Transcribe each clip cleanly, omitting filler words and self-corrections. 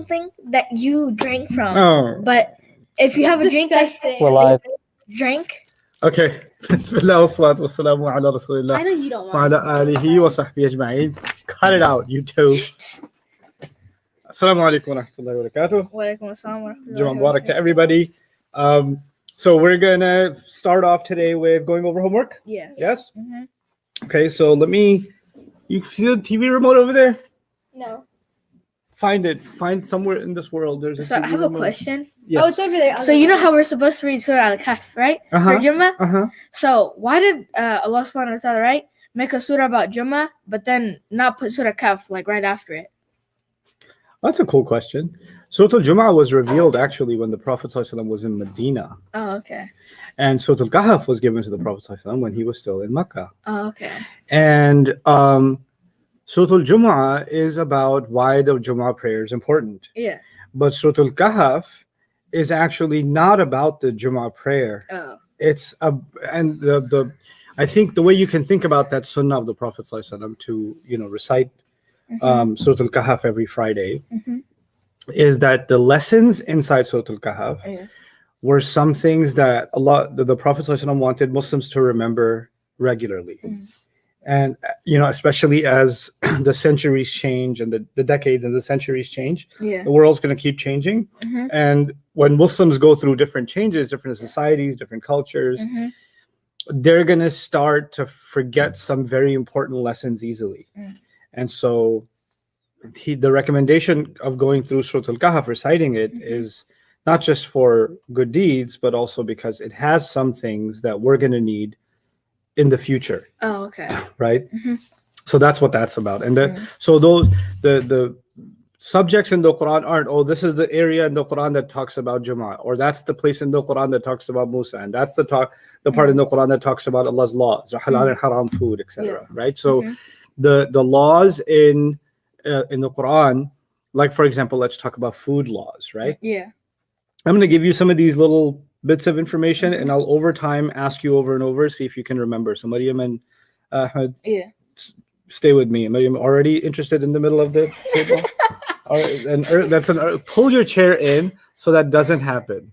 something that you drank from. Oh. But if you have a drink that drink. Okay. بسم الله والصلاة والسلام على رسول الله I know you don't want وعلى آله وصحبه أجمعين. Cut it out, you two. Assalamu alaikum wa rahmatullahi wa barakatuh. Wa alaikum assalam wa rahmatullahi Jummah Mubarak to everybody. So we're gonna start off today with going over homework. Yeah. Yes. Mm-hmm. Okay. So let me. You see the TV remote over there? No. Find it. Find somewhere in this world. There's a So TV I have a remote. question. Yes. Oh, it's over there. So you know how we're supposed to read Surah Al-Kahf, right? For Jummah? So why did Allah subhanahu wa ta'ala, right, make a surah about Jummah, but then not put Surah Kahf like right after it? That's a cool question. Surah Al-Jumu'ah was revealed actually when the Prophet ﷺ was in Medina. Oh, okay. And Surah Al-Kahf was given to the Prophet ﷺ when he was still in Mecca. Oh, okay. And Surah Al-Jumu'ah is about why the Jumu'ah prayer is important. Yeah. But Surah Al-Kahf is actually not about the Jumu'ah prayer. Oh. It's I think the way you can think about that sunnah of the Prophet ﷺ to recite Surah Al-Kahf every Friday is that the lessons inside Surah Al-Kahf were some things that the Prophet ﷺ wanted Muslims to remember regularly. And especially as the centuries change and the decades and the centuries change, the world's going to keep changing. And when Muslims go through different changes, different societies, different cultures, they're going to start to forget some very important lessons easily. And so the recommendation of going through Surah Al-Kahf, reciting it, is not just for good deeds, but also because it has some things that we're going to need in the future. Oh, okay. Right? So that's what that's about. And so the subjects in the Quran aren't, this is the area in the Quran that talks about Jummah, or that's the place in the Quran that talks about Musa, and that's the part in the Quran that talks about Allah's laws, or halal and haram food, etc. Right? So the laws in the Quran, like for example, let's talk about food laws, right? Yeah. I'm going to give you some of these little bits of information, and I'll over time ask you over and over, see if you can remember. So Maryam and Ahmed, stay with me. Maryam, already interested in the middle of the table? All right, and pull your chair in so that doesn't happen.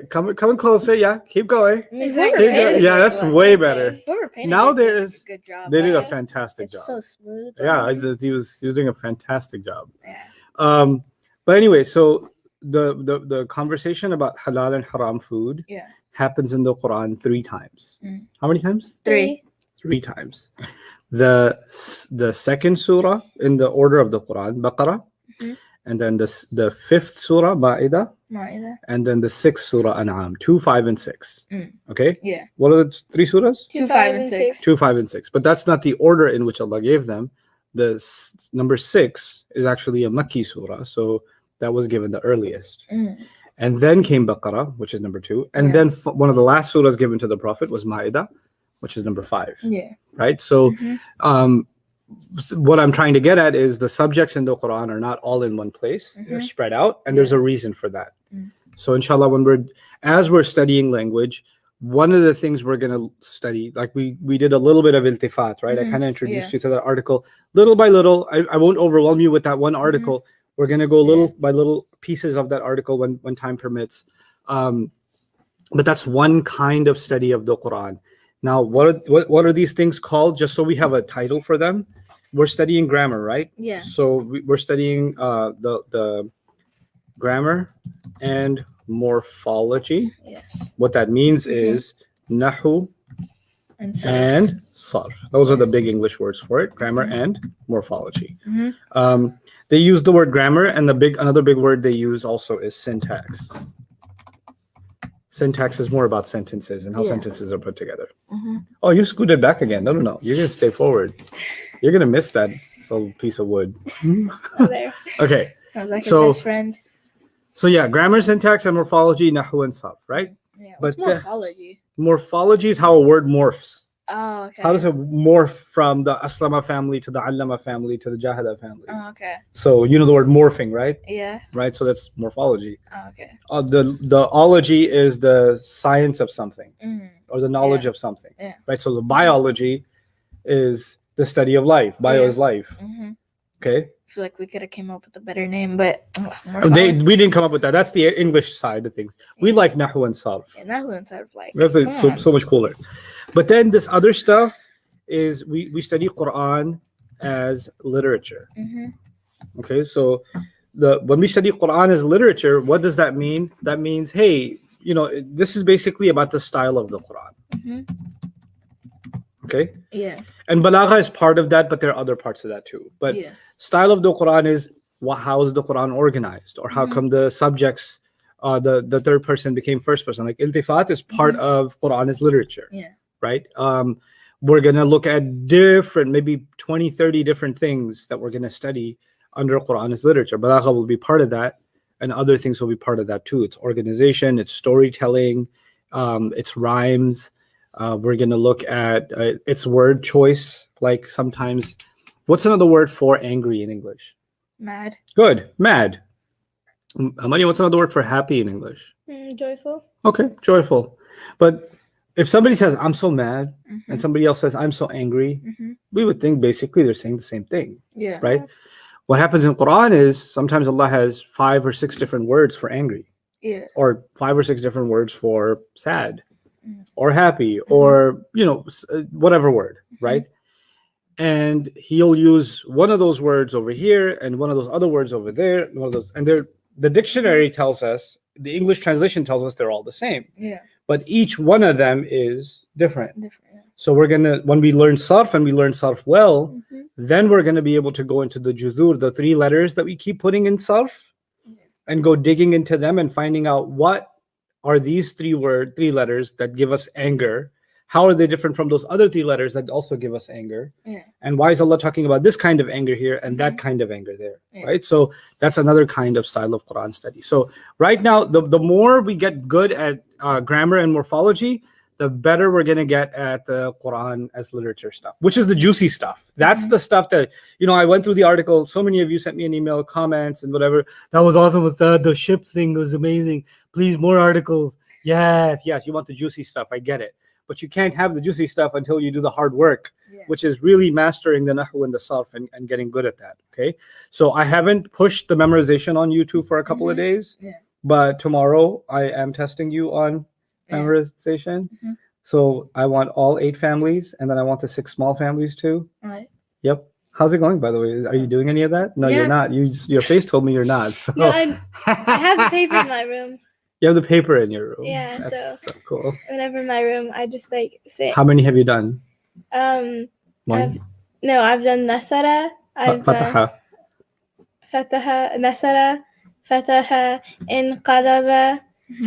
Coming closer, yeah. Keep going. Yeah, that's way better. Now there's good job. They did a fantastic job. So smooth. Yeah, he was doing a fantastic job. Yeah. But anyway, so the conversation about halal and haram food happens in the Quran 3 times. How many times? 3. 3 times. The second surah in the order of the Quran, Baqarah, and then the 5th surah, Ma'idah, and then the 6th surah, An'am, 2, 5, and 6. Okay? Yeah. What are the 3 surahs? 2, 5, and 6. 2, 5, and 6. But that's not the order in which Allah gave them. The number 6 is actually a Makki surah, so that was given the earliest. And then came Baqarah, which is number 2. And then one of the last surahs given to the Prophet was Ma'idah, which is number 5. Yeah. Right? So what I'm trying to get at is the subjects in the Quran are not all in one place. They're spread out, and there's a reason for that. So inshallah, as we're studying language, one of the things we're going to study, like we did a little bit of iltifat, right? I kind of introduced you to that article little by little. I won't overwhelm you with that one article. We're going to go little by little pieces of that article when time permits. But that's one kind of study of the Quran. Now, what are these things called? Just so we have a title for them. We're studying grammar, right? Yeah. So we're studying the grammar and morphology. Yes. What that means is nahu and sarf. Those are the big English words for it, grammar and morphology. They use the word grammar, and another big word they use also is syntax. Syntax is more about sentences and how sentences are put together. Oh, you scooted back again. No. You're going to stay forward. You're going to miss that little piece of wood. there. Okay. Sounds like a best friend. So yeah, grammar, syntax, and morphology, nahu and sarf, right? Yeah. What's morphology? Morphology is how a word morphs. Oh, okay. How does it morph from the Aslama family to the Allama family to the Jahada family? Oh, okay. So you know the word morphing, right? Yeah. Right. So that's morphology. Oh, okay. The ology is the science of something or the knowledge of something. Yeah. Right. So the biology is the study of life. Bio is life. Okay. feel like we could have came up with a better name, but we didn't come up with that. That's the English side of things. We like Nahu and Sarf. Yeah, Nahu and Sarf, like That's so much cooler. But then this other stuff is we study Quran as literature. Okay, so when we study Quran as literature, what does that mean? That means, hey, this is basically about the style of the Quran. Okay. Yeah. And balagha is part of that, but there are other parts of that too. But style of the Quran is how is the Quran organized, or how come the subjects, the third person became first person. Like iltifat is part of Quran as literature. Yeah. Right. We're gonna look at different, maybe 20, 30 different things that we're gonna study under Quran as literature. Balagha will be part of that, and other things will be part of that too. It's organization, it's storytelling, it's rhymes. We're going to look at its word choice. Like sometimes, what's another word for angry in English? Mad. Good. Mad. Amani, what's another word for happy in English? Joyful. Okay, joyful. But if somebody says, I'm so mad, and somebody else says, I'm so angry, we would think basically they're saying the same thing. Yeah. Right? What happens in Quran is sometimes Allah has 5 or 6 different words for angry. Yeah. Or 5 or 6 different words for sad. Or happy, or whatever word, right? And he'll use one of those words over here and one of those other words over there, one of those, and the dictionary tells us, the English translation tells us they're all the same. Yeah. But each one of them is different. Yeah. So we're gonna, when we learn sarf and we learn sarf well, then we're gonna be able to go into the juzur, the 3 letters that we keep putting in sarf, and go digging into them and finding out what are these 3 letters that give us anger. How are they different from those other 3 letters that also give us anger? Yeah. And why is Allah talking about this kind of anger here and that kind of anger there? Yeah. Right? So that's another kind of style of Quran study. So right now, the more we get good at grammar and morphology, the better we're going to get at the Quran as literature stuff, which is the juicy stuff. That's the stuff that, I went through the article. So many of you sent me an email, comments and whatever. That was awesome. With the ship thing was amazing. Please, more articles. Yes. You want the juicy stuff. I get it. But you can't have the juicy stuff until you do the hard work, which is really mastering the Nahu and the Sarf and getting good at that. Okay. So I haven't pushed the memorization on YouTube for a couple of days, but tomorrow I am testing you on memorization. So I want all 8 families, and then I want the 6 small families too. All right. Yep. How's it going, by the way? Are you doing any of that? No, you're not. Your face told me you're not. So. No, I have the paper in my room. You have the paper in your room. Yeah, that's so cool. Whenever in my room, I just say. How many have you done? One. I've done Nasara. Fataha. Fataha, Nasara, Fataha, Inqalaba.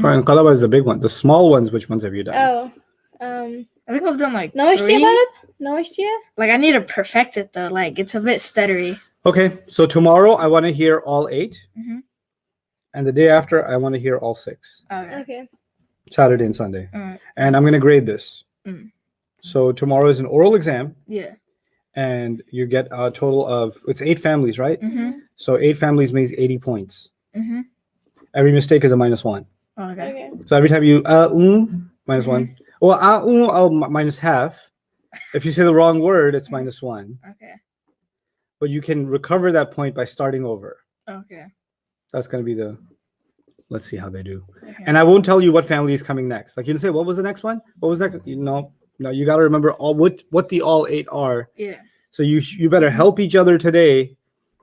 Or Inqalaba is the big one. The small ones, which ones have you done? Oh, I think I've done like Nawashtiya? Like I need to perfect it though. Like it's a bit stuttery. Okay, so tomorrow I want to hear all 8. And the day after, I want to hear all 6. Okay. Saturday and Sunday. Right. And I'm going to grade this. So tomorrow is an oral exam. Yeah. And you get a total of, it's 8 families, right? So 8 families means 80 points. Every mistake is a -1. Okay. So every time you, -1. Well, minus half. If you say the wrong word, it's -1. Okay. But you can recover that point by starting over. Okay. That's going to be let's see how they do. Okay. And I won't tell you what family is coming next. Like you say, what was the next one? What was that? No, you got to remember what the all 8 are. Yeah. So you better help each other today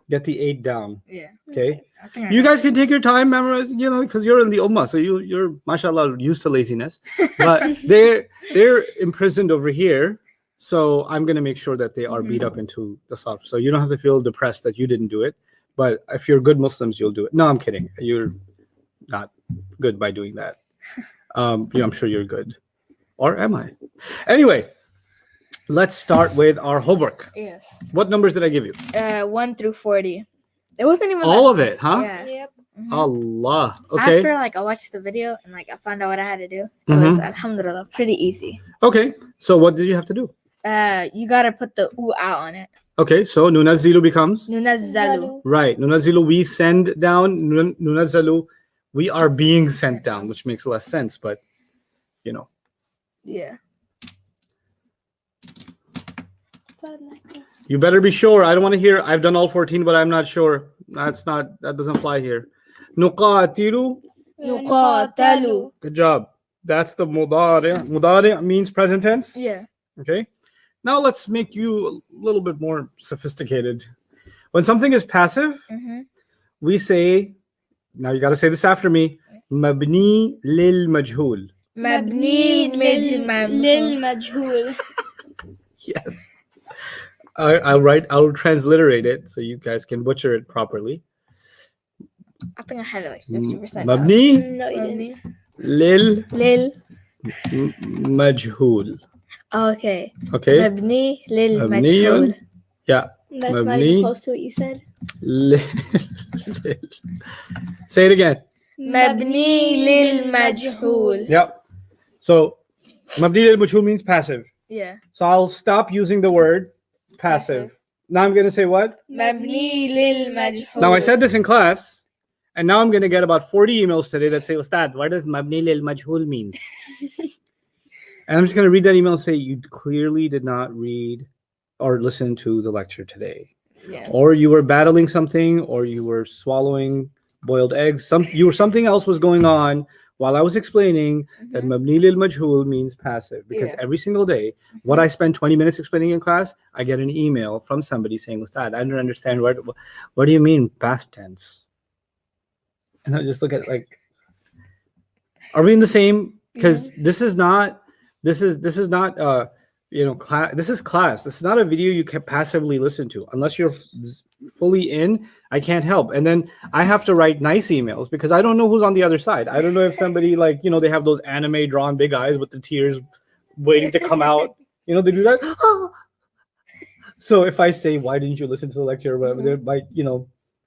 get the 8 down. Yeah. Okay. You guys can take your time, memorize, because you're in the ummah, so you're mashallah used to laziness. But they're imprisoned over here. So I'm going to make sure that they are beat up into the sarf. So you don't have to feel depressed that you didn't do it. But if you're good Muslims, you'll do it. No, I'm kidding. You're not good by doing that. I'm sure you're good. Or am I? Anyway, let's start with our homework. Yes. What numbers did I give you? 1 through 40. It wasn't even all of it, huh? Yeah. Yep. Allah. Okay. After I watched the video and I found out what I had to do, it was alhamdulillah pretty easy. Okay. So what did you have to do? You gotta put the u out on it. Okay, so nunazzilu becomes? Nunazzalu. Right. Nunazzilu, we send down. Nunazzalu, we are being sent down, which makes less sense, but Yeah. You better be sure. I don't want to hear I've done all 14, but I'm not sure. That doesn't fly here. نقاتل. نقاتل. Good job. That's the mudari'. Mudari' means present tense. Yeah. Okay. Now let's make you a little bit more sophisticated. When something is passive, we say, now you got to say this after me, مبني للمجهول. مبني للمجهول. Yes. I'll transliterate it so you guys can butcher it properly. I think I had it like 50%. مبني No, you didn't. للمجهول. Okay. Okay. مبني للمجهول. Yeah. That's not even close to what you said. Say it again. مبني للمجهول. Yep. So مبني للمجهول means passive. Yeah. So I'll stop using the word passive. Now I'm going to say what? مبني للمجهول. Now I said this in class, and now I'm going to get about 40 emails today that say, Ustadh, what does مبني للمجهول mean? And I'm just going to read that email and say, you clearly did not read or listen to the lecture today. Yeah. Or you were battling something, or you were swallowing boiled eggs. Something else was going on while I was explaining that mabni lil majhul means passive. Because every single day, what I spend 20 minutes explaining in class, I get an email from somebody saying, Ustadh, I don't understand what do you mean past tense? And I just look at it like, are we in the same? Because this is not class. This is class. This is not a video you can passively listen to. Unless you're fully in, I can't help. And then I have to write nice emails because I don't know who's on the other side. I don't know if somebody they have those anime drawn big eyes with the tears waiting to come out. They do that. So if I say, why didn't you listen to the lecture? Whatever,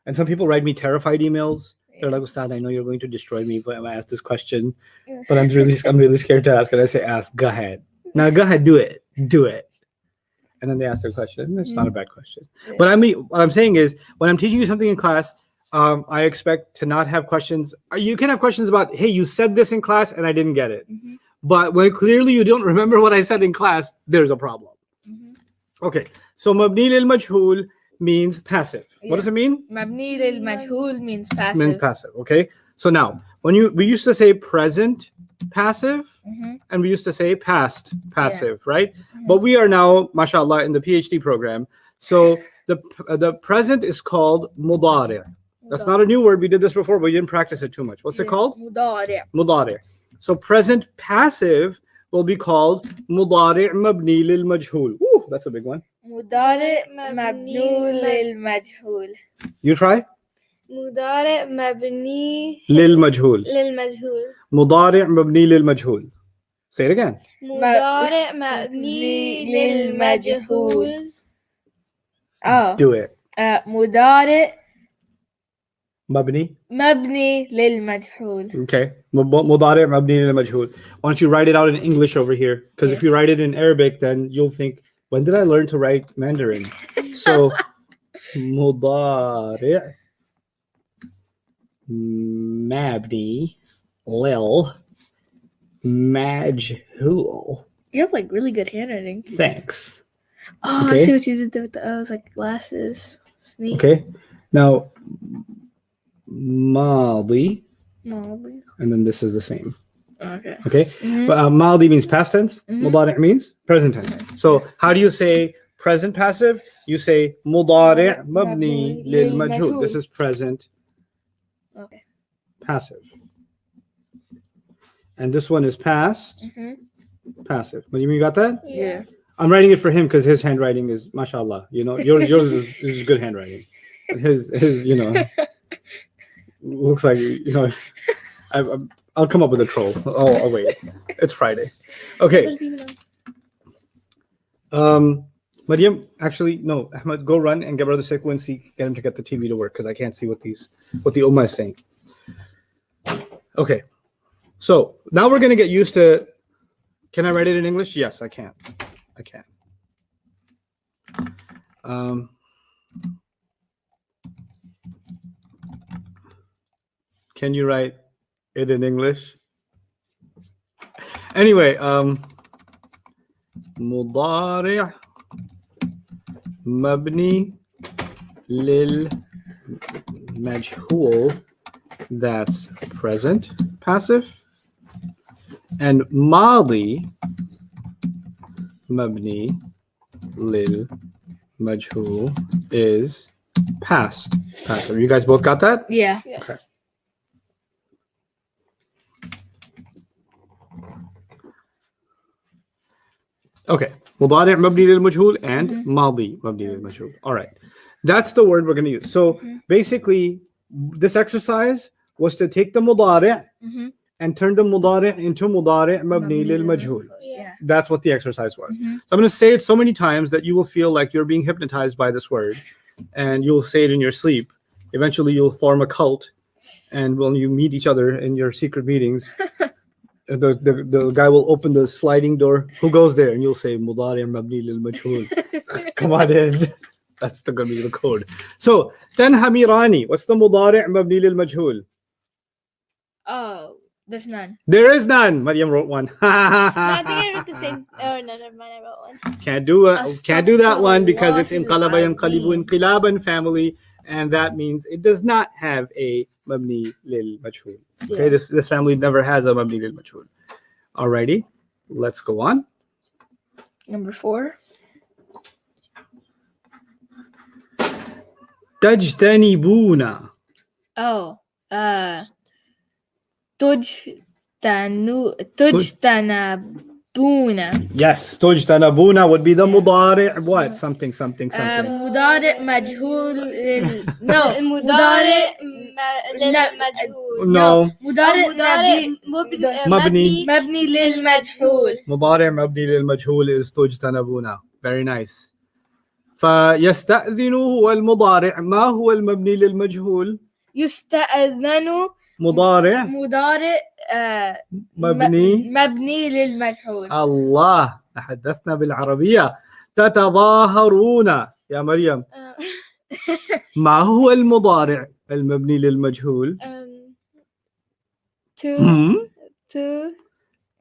and some people write me terrified emails. They're like, Ustadh, I know you're going to destroy me if I ask this question, but I'm really scared to ask. And I say, ask, go ahead. Now go ahead, do it. And then they ask their question. It's not a bad question. But what I'm saying is, when I'm teaching you something in class, I expect to not have questions. You can have questions about, hey, you said this in class and I didn't get it. But when clearly you don't remember what I said in class, there's a problem. Okay, so mabni lil majhul means passive. What does it mean? مبني للمجهول means passive. Means passive. Okay. So now, we used to say present passive, and we used to say past passive, right? But we are now, mashallah, in the PhD program. So the present is called mudari'. That's not a new word. We did this before, but we didn't practice it too much. What's it called? Mudari'. So present passive will be called mudari' mabni lil majhul. Ooh, that's a big one. مضارع مبني للمجهول. You try. مضارع مبني للمجهول. للمجهول. مضارع مبني للمجهول. Say it again. مضارع مبني للمجهول. Do it. مضارع مبني للمجهول. Okay. مضارع مبني للمجهول. Why don't you write it out in English over here? Because if you write it in Arabic, then you'll think, when did I learn to write Mandarin? So مضارع مبني لل majhul. You have really good handwriting. Thanks. Oh, Okay. I see what you did with the glasses. Sneak. Okay. Now Madi. And then this is the same. Okay. Okay. Madi means past tense. Mudari' means present tense. So how do you say present passive? You say mudari' mabni lil majhul. This is present passive. And this one is past passive. What do you mean, you got that? Yeah. I'm writing it for him because his handwriting is mashallah. Yours is good handwriting. His looks like I'll come up with a troll. Oh wait, it's Friday. Okay. Mariam, actually no. Ahmed, go run and get Brother Sekou and get him to get the TV to work because I can't see what the Ummah is saying. Okay. So now we're gonna get used to. Can I write it in English? Yes, I can. Can you write it in English? Anyway, مضارع مبني للمجهول, that's present passive, and ماضي مبني للمجهول is past passive. You guys both got that? Yeah. Yes. Okay. Okay. مضارع مبني للمجهول and ماضي مبني للمجهول. All right. That's the word we're going to use. So basically, this exercise was to take the مضارع and turn the مضارع into مضارع مبني للمجهول. Yeah. That's what the exercise was. So I'm going to say it so many times that you will feel like you're being hypnotized by this word, and you'll say it in your sleep. Eventually, you'll form a cult, and when you meet each other in your secret meetings, the guy will open the sliding door. Who goes there? And you'll say مضارع مبني للمجهول. Come on in. That's going to be the code. So تنهميراني. What's the مضارع مبني للمجهول? Oh, there's none. There is none. Maryam wrote one. No, I think I wrote the same. Oh, no, never mind. I wrote one. Can't do that one because it's in Astaghfirullah inqalaba yanqalibu inqilaban family, and that means it does not have a mabni lil majhul. Okay, this family never has a mabni lil majhul. Alrighty, let's go on. Number 4. تجتنبون. Oh, تجتنبون. Yes, تجتنبون would be the مضارع what? Something. مضارع مجهول no مضارع للمجهول. No. مضارع مبني. مبني للمجهول. مضارع مبني للمجهول is تجتنبون. Very nice. فيستأذن هو المضارع. ما هو المبني للمجهول؟ يستأذن مضارع مبني للمجهول. الله، تحدثنا بالعربية. تتظاهرون يا مريم. ما هو المضارع المبني للمجهول؟ To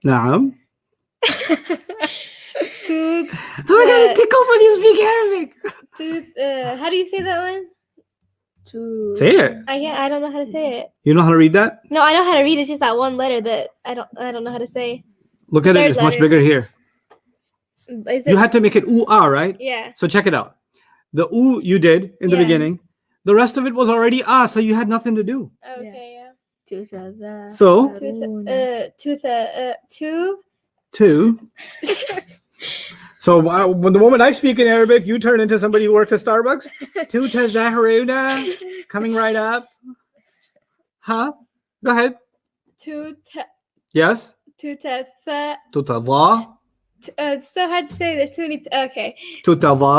نعم. to Oh my god, it tickles when you speak Arabic. how do you say that one? To Say it. I don't know how to say it. You know how to read that? No, I know how to read. It's just that one letter that I don't know how to say. Look at it. Third It's much letter. bigger here. Is You it? had to make it ooh-ah, right? Yeah. So check it out. The ooh you did in the Yeah. beginning. The rest of it was already ah, so you had nothing to do. Okay. Yeah. So two. So when the moment I speak in Arabic, you turn into somebody who worked at Starbucks. Two tazaharuna, coming right up. Huh? Go ahead. Yes. Tutadha. It's so hard to say. There's too many. Okay. Tutadha.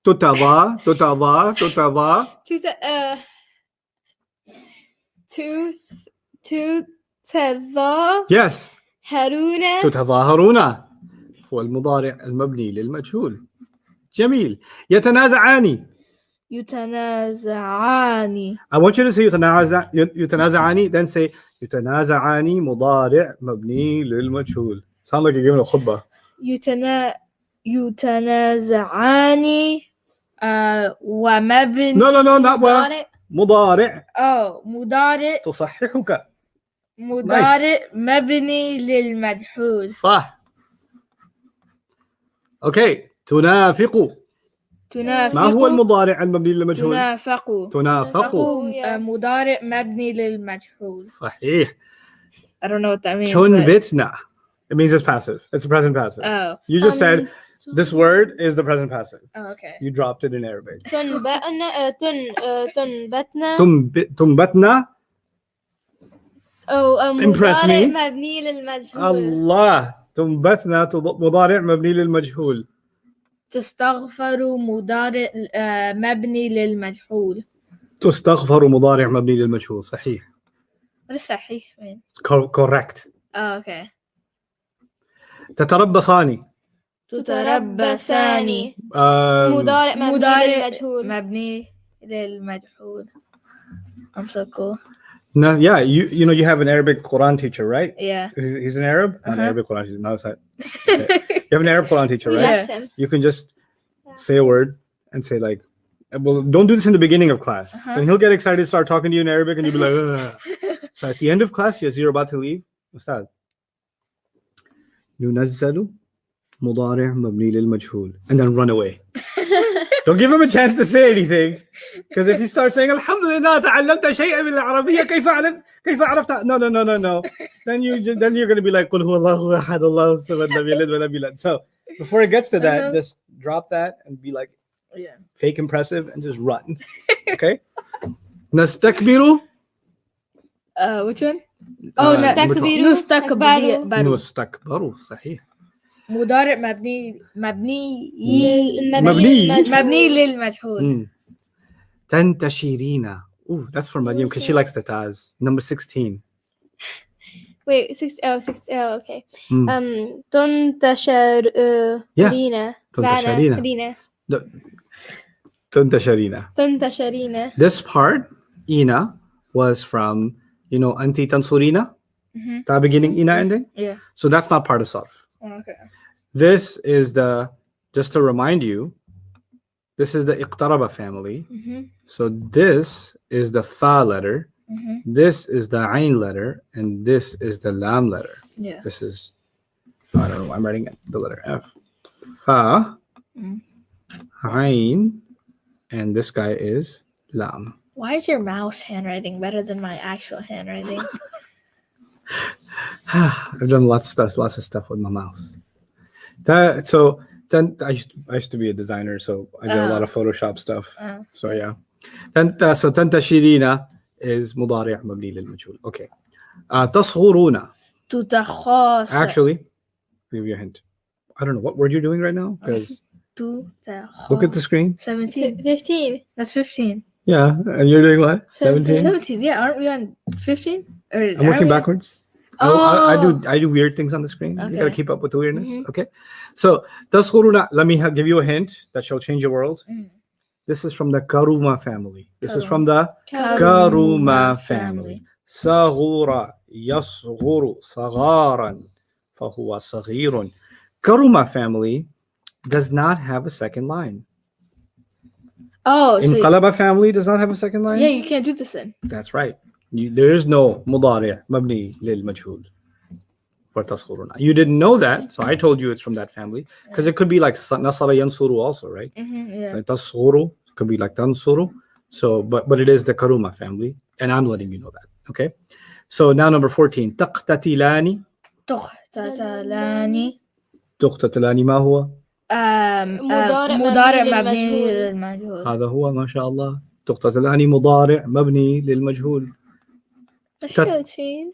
Tutadha. Yes. Haruna. تتظاهرون هو المضارع المبني للمجهول. جميل. يتنازعان. I want you to say يتنازعان, then say يتنازعان مضارع مبني للمجهول. Sound like you're giving a khutbah. يتنازعان ومبني. No, not what. مضارع. Oh, مضارع. تصححك. مضارع مبني للمجهول. صح. Okay. تنافق. ما هو المضارع المبني للمجهول؟ تنافق. مضارع مبني للمجهول. صحيح. I don't know what that means. تنبتنا. It means it's passive. It's a present passive. Oh. You just said this word is the present passive. Oh, okay. You dropped it in Arabic. تنبتنا. تنبتنا. Impress me. مبني للمجهول. الله. تنبتنا مضارع مبني للمجهول. تستغفر مضارع مبني للمجهول. تستغفر مضارع مبني للمجهول. صحيح. What is صحيح mean? Correct. Oh, okay. تتربصان. تتربصان. مضارع مبني للمجهول. I'm so cool. No, yeah, you know you have an Arabic Quran teacher, right? Yeah. He's an Arab? Not an Arabic Quran teacher. No, it's not. Okay. You have an Arab Quran teacher, right? Yeah. You can just say a word and say like, well, don't do this in the beginning of class. Then he'll get excited, start talking to you in Arabic, and you'll be like, ugh. So at the end of class, as you're about to leave, Ustadh, ننزل مضارع مبني للمجهول, and then run away. Don't give him a chance to say anything, because if you start saying Alhamdulillah تعلمت شيئا من العربية كيف عرفت, no, then you're going to be like قل هو الله أحد الله الصمد لم يلد ولم يولد. So before it gets to that, just drop that and be like fake impressive and just run. Okay. نستكبر. Which one? نستكبر صحيح. مضارع مبني للمجهول. تنتشرين. Ooh, that's for Maryam because she likes the taz. Number 16. Wait, 6. Oh, okay. تنتشرين. تنتشرين. This part, Ina, was from, Anti Tansurina. The beginning, Ina ending. Yeah. So that's not part of Sarf. Okay. This is just to remind you, this is the Iqtaraba family. So this is the Fa letter. This is the Ain letter. And this is the Lam letter. Yeah. This is, I don't know, I'm writing the letter F. Fa, Ain, and this guy is Lam. Why is your mouse handwriting better than my actual handwriting? I've done lots of stuff with my mouse. Then I used to be a designer, so I did a lot of Photoshop stuff. So yeah. So تنتشرين is مضارع مبني للمجهول. Okay. تصغرون. تتخاص. Actually, I'll give you a hint. I don't know what word you're doing right now because look at the screen. 17. 15. That's 15. Yeah, and you're doing what? 17. 17. Yeah, aren't we on 15? I'm working backwards. I do weird things on the screen. Okay. You gotta keep up with the weirdness. Okay. So تصغرون, let me give you a hint that shall change your world. This is from the Karuma family. This is from the Karuma family. صغور يصغر صغارا فهو صغير. Karuma family does not have a second line. Oh, In Qalaba family does not have a second line? Yeah, you can't do this then. That's right. There is no مضارع مبني للمجهول for تصغرون. You didn't know that, so I told you it's from that family because it could be like نصر ينصر also, right? Yeah. So تصغر could be like تنصر. So, but it is the Karuma family, and I'm letting you know that. Okay. So now number 14. تقتتلان. تقتتلان. تقتتلان ما هو؟ مضارع مبني للمجهول. هذا هو ما شاء الله. تقتتلان مضارع مبني للمجهول. تتفرقون.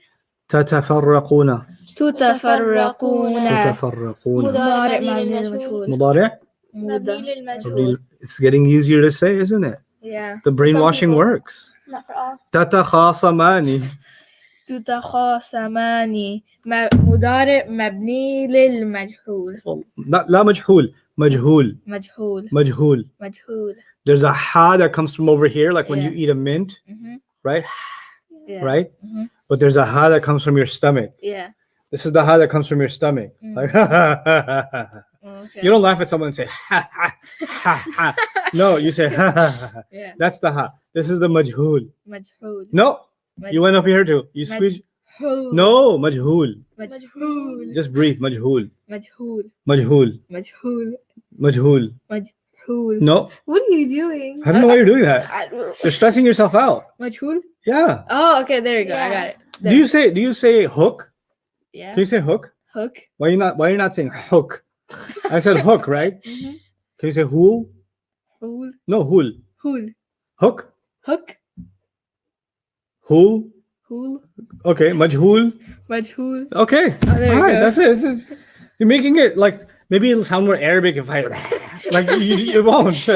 مضارع مبني للمجهول. مضارع مبني للمجهول. It's getting easier to say, isn't it? Yeah. The brainwashing works. Not for all. تتخاصمان. تتخاصمان مضارع مبني للمجهول. لا مجهول. مجهول. There's a ha that comes from over here, like when you eat a mint, right? Yeah. Right? But there's a ha that comes from your stomach. Yeah. This is the ha that comes from your stomach. Like, Okay. You don't laugh at someone and say ha ha ha ha. No, you say ha ha ha. Yeah. That's the ha. This is the majhul. مجهول. No, you went up here too. You squeeze. No, majhul. مجهول. Just breathe. Majhul. مجهول. Majhul. مجهول. Majhul. مجهول. No. What are you doing? I don't know why you're doing that. You're stressing yourself out. مجهول. Yeah. Oh, okay. There you go. I got it. There. Do you say hook? Yeah. Can you say hook? Hook. Why are you not saying hook? I said hook, right? Can you say hool? Hool. No, hool. Hool. Hook? Hook. Hool? Hool. Okay, majhul. Majhul. Okay. Oh, there all you right, go. that's it. You're making it like maybe it'll sound more Arabic if I like you won't.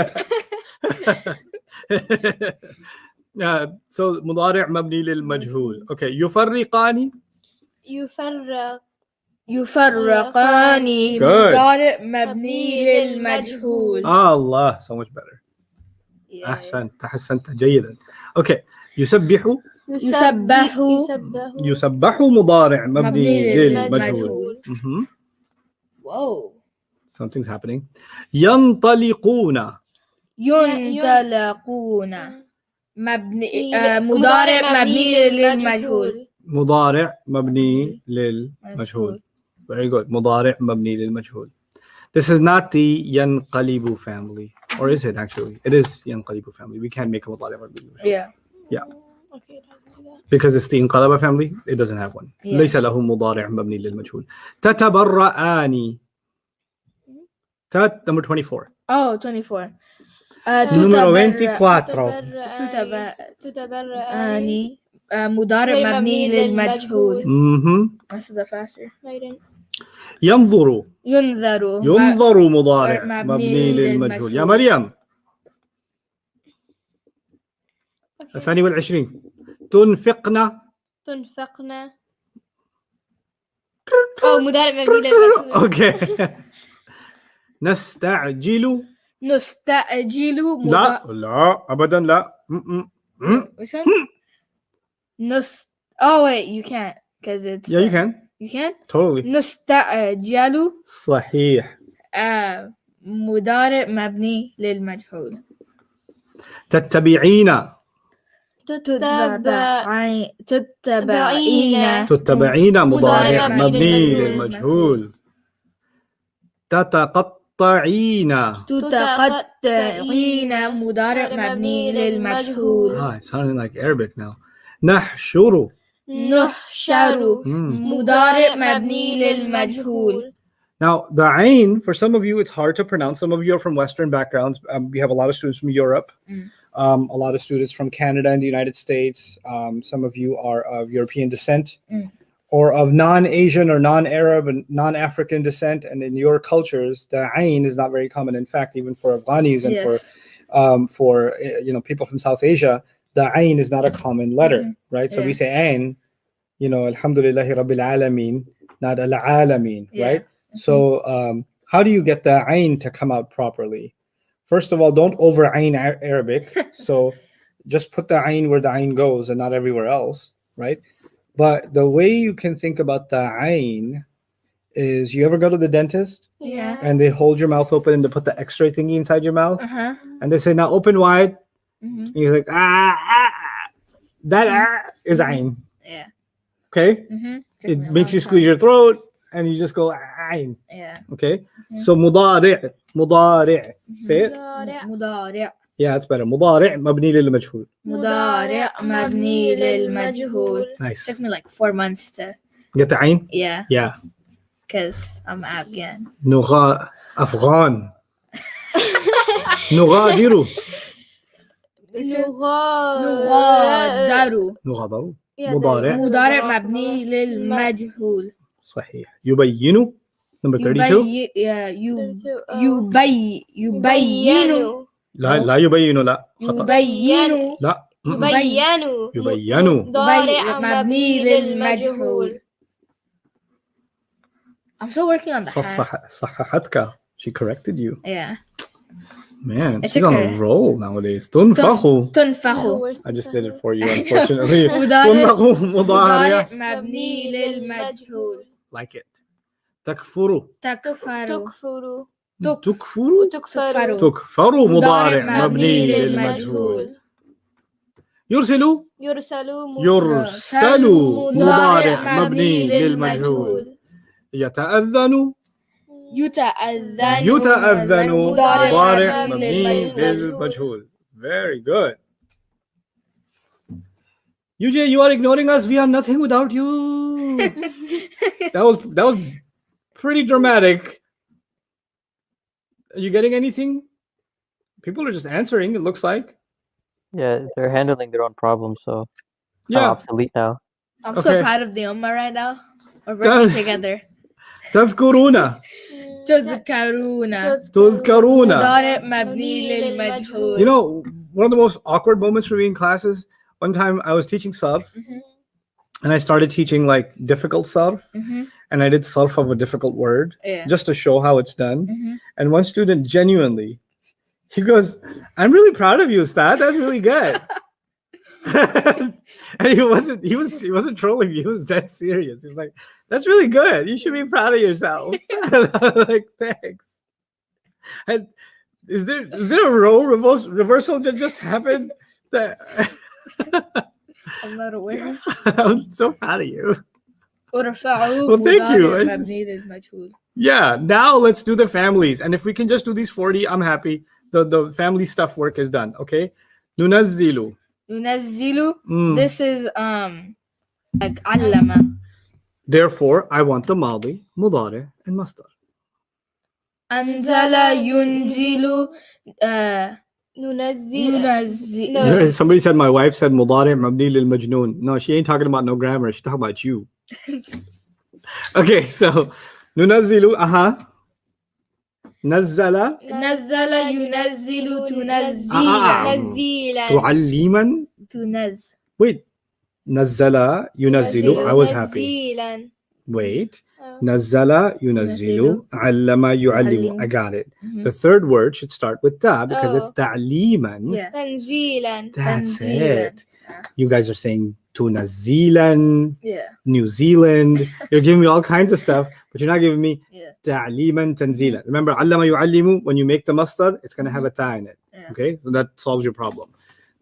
So مضارع مبني للمجهول. Okay, يفرقان. يفرقان مضارع مبني للمجهول. Allah, so much better. Yeah. أحسنت تحسنت جيدا. Okay, يسبح. يسبح مضارع مبني للمجهول. Whoa. Something's happening. ينطلقون. ينطلقون مبني مضارع مبني للمجهول. مضارع مبني للمجهول. Very good. مضارع مبني للمجهول. This is not the ينقلب family. Or is it actually? It is ينقلب family. We can't make a مضارع مبني للمجهول. Yeah. Yeah. Because it's the انقلب family, it doesn't have one. Yeah. ليس له مضارع مبني للمجهول. تتبرآن. Number 24. Oh, 24. Numero 24. تتبرآن مضارع مبني للمجهول. That's the faster. ينظر. ينظر مضارع مبني للمجهول. يا مريم. 22. تنفقنا. مضارع مبني للمجهول. اوكي. نستعجل. لا ابدا لا. Which one? Oh wait, you can't because it's. Yeah, you can. You can. Totally. نستعجل صحيح. مضارع مبني للمجهول. تتبعين. تتبعين مضارع مبني للمجهول. تتقطعين مضارع مبني للمجهول. It's sounding like Arabic now. نحشر مضارع مبني للمجهول. Now, the ain, for some of you, it's hard to pronounce. Some of you are from Western backgrounds. We have a lot of students from Europe, a lot of students from Canada and the United States. Some of you are of European descent or of non-Asian or non-Arab and non-African descent. And in your cultures, the ain is not very common. In fact, even for Afghanis and for people from South Asia, the ain is not a common letter, right? So we say ain, alhamdulillahi rabbil alameen, not al-alameen, right? So how do you get the ain to come out properly? First of all, don't over ain Arabic. So just put the ain where the ain goes and not everywhere else, right? But the way you can think about the ain is, you ever go to the dentist? Yeah. And they hold your mouth open and they put the X-ray thingy inside your mouth. And they say, now open wide. And you're like, that is ain. Yeah. Okay? It makes you squeeze your throat. And you just go ain. Yeah. Okay. So مضارع. Say it. مضارع. Yeah, it's better. مضارع مبني للمجهول. مضارع مبني للمجهول. Nice. Took me like 4 months to Get the ain? Yeah. Yeah. Because I'm Afghan. أفغان. نغادر. نغادر. مضارع مبني للمجهول. صحيح. يبين. Number 32. يبين. لا يبين لا. خطأ. يبين. لا. يبين. مضارع مبني للمجهول. I'm still working on the صححتك. She corrected you. Yeah. Man, she's on a roll nowadays. تنفخ. I just did it for you, unfortunately. تنفخ مضارع مبني للمجهول. Like it. تكفر. تكفر مضارع مبني للمجهول. يرسل مضارع مبني للمجهول. يتأذن مضارع مبني للمجهول. Very good. UJ, you are ignoring us. We are nothing without you. That was pretty dramatic. Are you getting anything? People are just answering, it looks like. Yeah, they're handling their own problems, so yeah, obsolete now. I'm so proud of the Ummah right now. We're working together. تذكرون مضارع مبني للمجهول. You know, one of the most awkward moments for me in classes, one time I was teaching sarf, and I started teaching like difficult sarf, and I did sarf of a difficult word just to show how it's done. And one student genuinely, he goes, "I'm really proud of you, Ustadh. That's really good." And he wasn't trolling me. He was that serious. He was like, "That's really good. You should be proud of yourself." And I was like, "Thanks." And is there a role reversal that just happened? That I'm not aware. I'm so proud of you. ورفعوا Well, thank you. مضارع مبني للمجهول. Yeah, now let's do the families. And if we can just do these 40, I'm happy. The family stuff work is done. Okay. ننزل. ينزل. This is like علم. Therefore, I want the ماضي مضارع and مصدر. أنزل ينزل ننزل. ننزل. Somebody said my wife said مضارع مبني للمجنون. No, she ain't talking about no grammar. She's talking about you. Okay, so ننزل نزل نزل ينزل تنزيلا. تعليما. تنز. Wait, نزل ينزل. I was happy. تنزيلا. Wait. نزل ينزل علم يعلم. I got it. The third word should start with ta because it's تعليما. Yeah. تنزيلا. That's تنزيلا. it. You guys are saying تنزيلا, Yeah. New Zealand. You're giving me all kinds of stuff, but you're not giving me Yeah. تعليما تنزيلا. Remember, علم يعلم, when you make the masdar, it's going to have a ta in it. Yeah. Okay, so that solves your problem.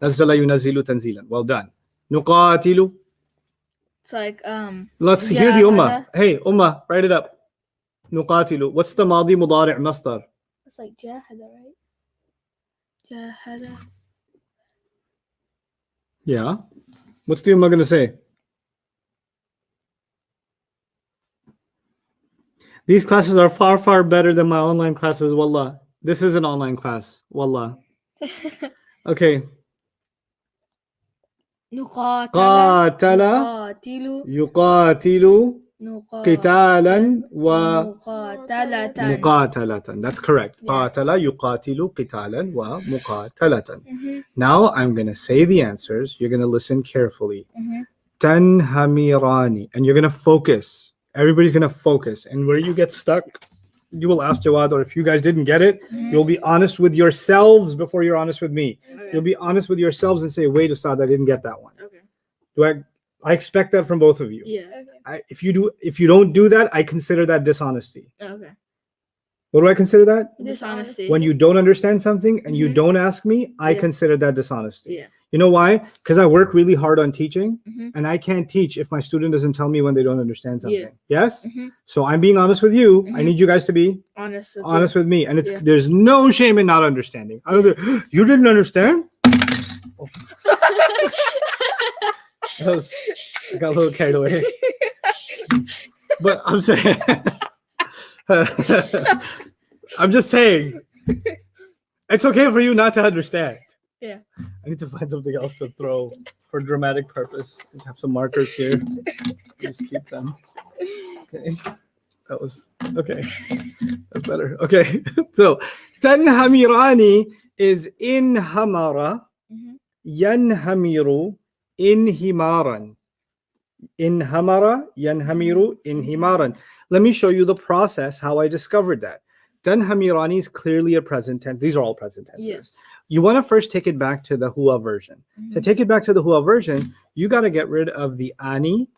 نزل ينزل تنزيلا. Well done. نقاتل. It's like Let's hear the ummah. جاهد. Hey, ummah, write it up. نقاتل. What's the ماضي مضارع مصدر? It's like جاهد, right? جاهد. Yeah. What's the ummah going to say? These classes are far, far better than my online classes. Wallah. This is an online class. Wallah. Okay. نقاتل. قاتل نقاتل. يقاتل قتالا مقاتلة. ومقاتلة. That's correct. Yeah. قاتل يقاتل قتالا ومقاتلة. Now I'm going to say the answers. You're going to listen carefully. تنهميران. And you're going to focus. Everybody's going to focus. And where you get stuck, you will ask Jawad, or if you guys didn't get it, you'll be honest with yourselves before you're honest with me. Okay. You'll be honest with yourselves and say, wait, Ustadh, I didn't get that one. Okay. Do I expect that from both of you. Yeah. If you don't do that, I consider that dishonesty. Okay. What do I consider that? Dishonesty. When you don't understand something and you don't ask me, I Yeah. consider that dishonesty. Yeah. You know why? Because I work really hard on teaching, Mhm. and I can't teach if my student doesn't tell me when they don't understand something. Yeah. Yes? Mhm. So I'm being honest with you. I Mhm. need you guys to be Honest. honest with me. And it's Yeah. there's no shame in not understanding. I don't you didn't understand? I got a little carried away. But I'm saying I'm just saying it's okay for you not to understand. Yeah. I need to find something else to throw for dramatic purpose. Just have some markers here. Just keep them. Okay. That was okay. That's better. Okay. So tanhamirani is in hamara, yanhamiru inhimaran. In hamara, yanhamiru inhimaran. Let me show you the process how I discovered that. Tanhamirani is clearly a present tense. These are all present tenses. Yes. You want to first take it back to the hua version. To take it back to the hua version, you got to get rid of the ani,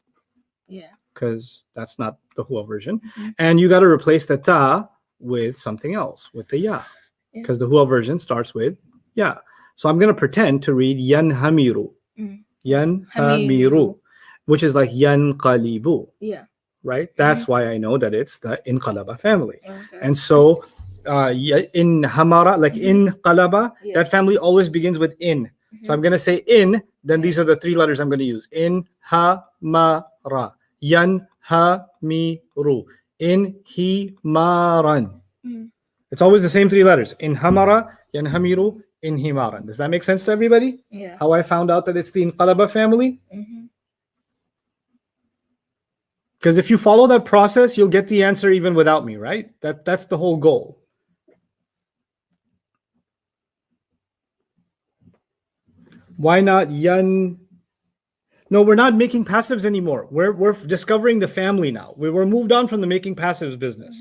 Yeah. because that's not the hua version. And you got to replace the ta with something else, with the ya. Yeah. Because the hua version starts with ya. So I'm going to pretend to read yanhamiru. Yanhamiru, which is like yanqalibu, Yeah. right? That's why I know that it's the inqalaba family. Okay. And so in hamara, like in qalaba, Yeah. that family always begins with in. So I'm going to say in, then these are the three letters I'm going to use. In ha ma ra. Yan ha mi ru. In hi maran. It's always the same three letters. In hamara, yan hamiru, in himaran. Does that make sense to everybody? Yeah. How I found out that it's the inqalaba family? Because if you follow that process, you'll get the answer even without me, right? That's the whole goal. Why not yan? No, we're not making passives anymore. We're discovering the family now. We're moved on from the making passives business.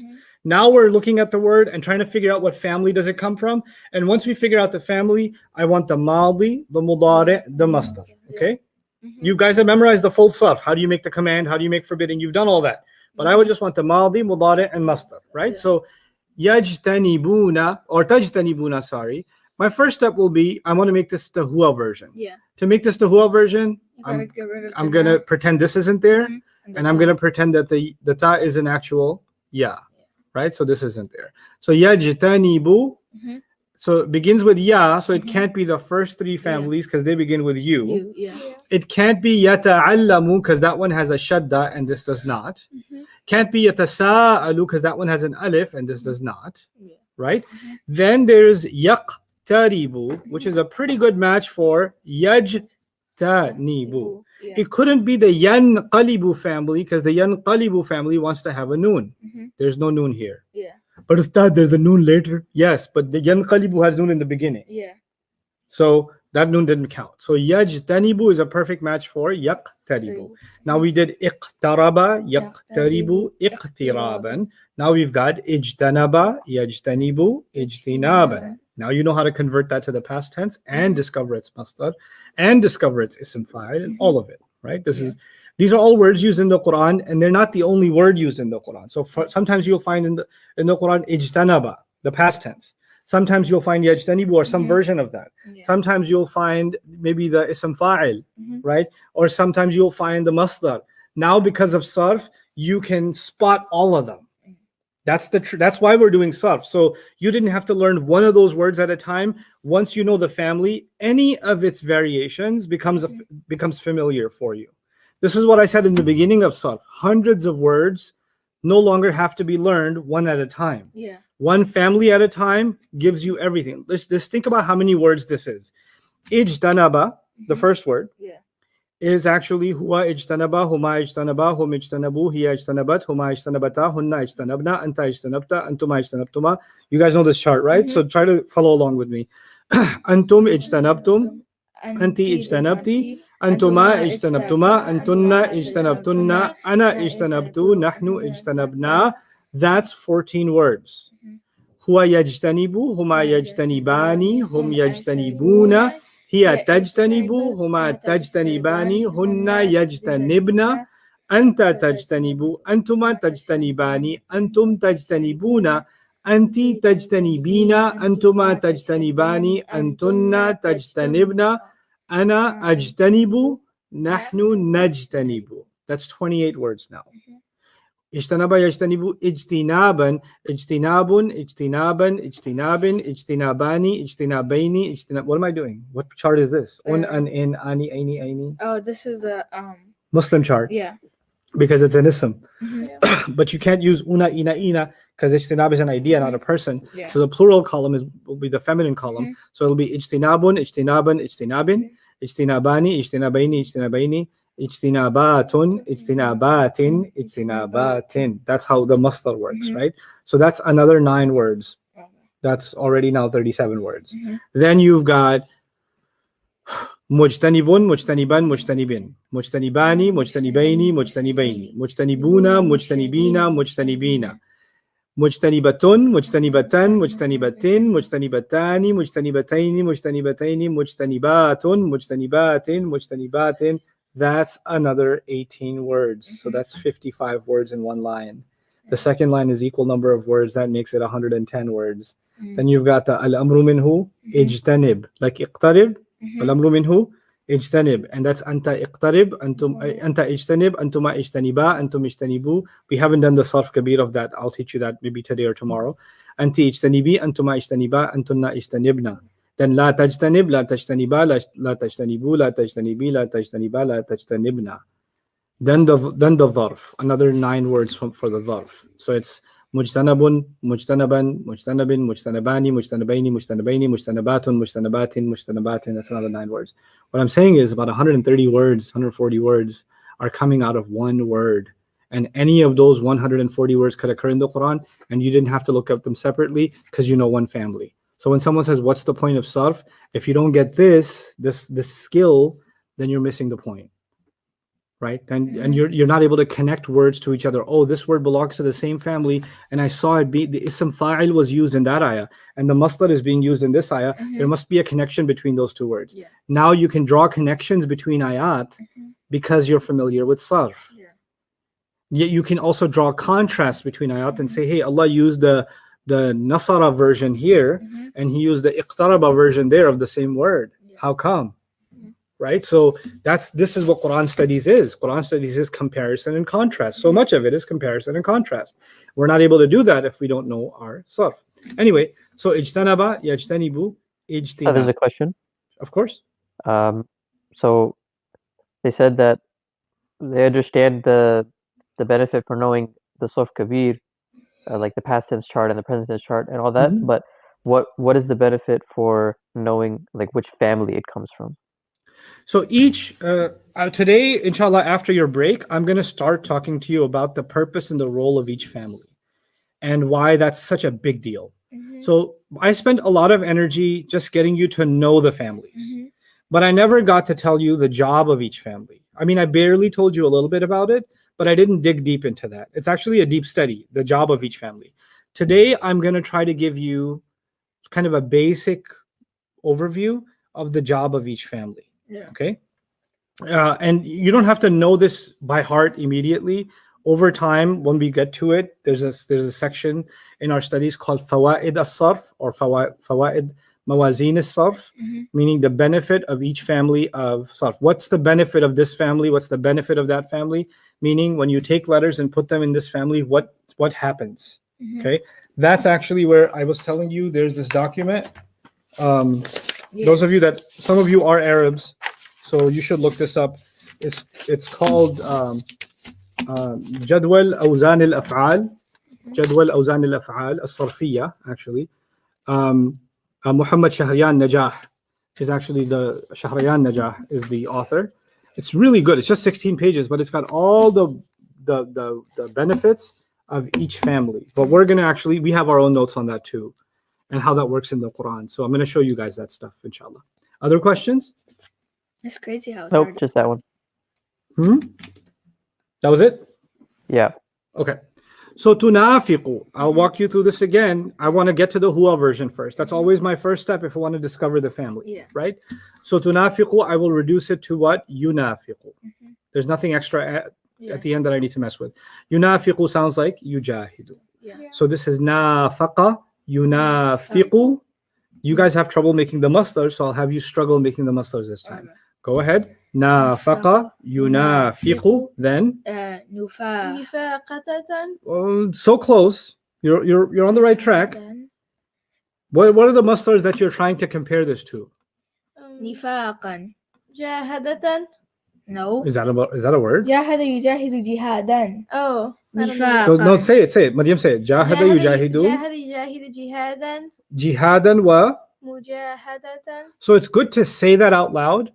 Now we're looking at the word and trying to figure out what family does it come from. And once we figure out the family, I want the madi, the mudari, the masdar. Okay? You guys have memorized the full sarf. How do you make the command? How do you make forbidding? You've done all that. But I would just want the madi, mudari, and masdar, right? So yajtanibuna or tajtanibuna, sorry, my first step will be I want to make this the huwa version. Yeah. To make this the huwa version, You gotta get rid of I'm gonna pretend this isn't there, and I'm gonna pretend that the ta is an actual right? So this isn't there. So yajtanibu. So it begins with ya, so it can't be the first three families because they begin with you. It can't be yata'allamu because that one has a shadda and this does not. Can't be yatasa'alu because that one has an alif and this does not. Right? Then there's yaqtaribu, which is a pretty good match for yajtanibu. It couldn't be the yanqalibu family because the yanqalibu family wants to have a noon. There's no noon here. But Ustadh, there's a noon later. Yes, but the yanqalibu has noon in the beginning. So that noon didn't count. So yajtanibu is a perfect match for yaqtaribu. Now we did iqtaraba, yaqtaribu, iqtiraban. Now we've got ijtanaba, yajtanibu, ijtinaban. Now you know how to convert that to the past tense and discover its masdar and discover its ism fa'il and all of it, right? These are all words used in the Quran, and they're not the only word used in the Quran. So sometimes you'll find in the Quran ijtanaba, the past tense. Sometimes you'll find yajtanibu or some version of that. Sometimes you'll find maybe the ism fa'il, right? Or sometimes you'll find the masdar. Now because of sarf, you can spot all of them. That's why we're doing sarf. So you didn't have to learn one of those words at a time. Once you know the family, any of its variations becomes familiar for you. This is what I said in the beginning of sarf. Hundreds of words no longer have to be learned one at a time. One family at a time gives you everything. Let's think about how many words this is. Ijtanaba, the first word, is actually huwa ijtanaba, huma ijtanaba, hum ijtanabu, hiya ijtanabat, huma ijtanabata, hunna ijtanabna, anta ijtanabta, antuma ijtanabtuma. You guys know this chart, right? So try to follow along with me. Antum ijtanabtum, anti ijtanabti, antuma ijtanabtuma, antunna ijtanabtunna, ana ijtanabtu, nahnu ijtanabna. That's 14 words. Huwa yajtanibu, huma yajtanibani, hum yajtanibuna, hiya tajtanibu, huma tajtanibani, hunna yajtanibna, anta tajtanibu, antuma tajtanibani, antum tajtanibuna, anti tajtanibina, antuma tajtanibani, antunna tajtanibna, ana ajtanibu, nahnu najtanibu. That's 28 words now. Ijtanaba yajtanibu ijtinaban, ijtinabun, ijtinaban, ijtinabin, ijtinabani, ijtinabaini, what am I doing? What chart is this? Un, an, in, ani, aini, aini. Oh, this is the Muslim chart. Yeah. Because it's an ism. But you can't use una, ina, ina because ijtinab is an idea, not a person. So the plural column will be the feminine column. So it'll be ijtinabun, ijtinaban, ijtinabin, ijtinabani, ijtinabaini, ijtinabaini, ijtinabatun, ijtinabatin, ijtinabatin. That's how the masdar works, right? So that's another 9 words. That's already now 37 words. Then you've got mujtanibun, mujtaniban, mujtanibin, mujtanibani, mujtanibaini, mujtanibaini, mujtanibuna, mujtanibina, mujtanibina, mujtanibatun, mujtanibatan, mujtanibatin, mujtanibatani, mujtanibataini, mujtanibataini, mujtanibatun, mujtanibatin, mujtanibatin. That's another 18 words. So that's 55 words in one line. The second line is equal number of words. That makes it 110 words. Then you've got the al-amru minhu, ijtanib. Like iqtarib, al-amru minhu, ijtanib. And that's anta iqtarib, anta ijtanib, antuma ijtaniba, antum ijtanibu. We haven't done the sarf kabir of that. I'll teach you that maybe today or tomorrow. Anti ijtanibi, antuma ijtaniba, antunna ijtanibna. Then la tajtanib, la tajtaniba, la tajtanibu, la tajtanibi, la tajtaniba, la tajtanibna. Then the dharf, another 9 words for the dharf. So it's mujtanabun, mujtanaban, mujtanabin, mujtanabani, mujtanabaini, mujtanabaini, mujtanabatun, mujtanabatin, mujtanabatin. That's another 9 words. What I'm saying is about 130 words, 140 words are coming out of one word. And any of those 140 words could occur in the Quran, and you didn't have to look up them separately because you know one family. So when someone says, what's the point of sarf? If you don't get this skill, then you're missing the point, right? And you're not able to connect words to each other. Oh, this word belongs to the same family, and I saw it be, the ism fa'il was used in that ayah, and the masdar is being used in this ayah. There must be a connection between those 2 words. Now you can draw connections between ayat because you're familiar with sarf. Yet you can also draw contrast between ayat and say, hey, Allah used the nasara version here, and he used the iqtaraba version there of the same word. How come? Right? So this is what Quran studies is. Quran studies is comparison and contrast. So much of it is comparison and contrast. We're not able to do that if we don't know our sarf. Anyway, so ijtanaba, yajtanibu, There's ijtinab. a question. Of course. So they said that they understand the benefit for knowing the Sof Kabir, like the past tense chart and the present tense chart and all that. But what is the benefit for knowing like which family it comes from? So each today, inshallah, after your break, I'm going to start talking to you about the purpose and the role of each family and why that's such a big deal. So I spent a lot of energy just getting you to know the families, but I never got to tell you the job of each family. I mean, I barely told you a little bit about it, but I didn't dig deep into that. It's actually a deep study, the job of each family. Today, I'm going to try to give you kind of a basic overview of the job of each family. Okay. And you don't have to know this by heart immediately. Over time, when we get to it, there's a section in our studies called Fawaid as-Sarf or Fawaid Mawazin as-Sarf, meaning the benefit of each family of Sarf. What's the benefit of this family? What's the benefit of that family? Meaning when you take letters and put them in this family, what happens? Okay. That's actually where I was telling you there's this document. Those of you some of you are Arabs, so you should look this up. It's called جدول أوزان الأفعال جدول أوزان الأفعال الصرفية actually. Muhammad Shahriyan Najah is actually Shahriyan Najah is the author. It's really good. It's just 16 pages, but it's got all the benefits of each family. But we have our own notes on that too, and how that works in the Quran. So I'm going to show you guys that stuff, inshallah. Other questions? It's crazy how it's Nope, hard. just that one. That was it? Yeah. Okay. So tunafiqu, I'll walk you through this again. I want to get to the huwa version first. That's always my first step if I want to discover the family, right? So tunafiqu, I will reduce it to what? Yunafiqu. There's nothing extra at the end that I need to mess with. Yunafiqu sounds like yujahidu. So this is nafaqa, yunafiqu. You guys have trouble making the masdar, so I'll have you struggle making the masdars this time. Go ahead. Nafaqa, yunafiqu, then nifaqatan. so close. You're on the right track. What are the masdars that you're trying to compare this to? Nifaqan. Jahadatan. No. Is that a word? Jahada yujahidu jihadan. Oh. Nifaqan. No, say it. Maryam, say it. Jahada yujahidu. Jahada yujahidu jihadan. Jihadan wa. Mujahadatan. So it's good to say that out loud.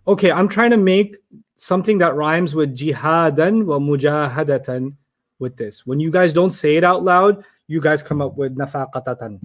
Okay, I'm trying to make something that rhymes with jihadan wa mujahadatan with this. When you guys don't say it out loud, you guys come up with nafaqatatan.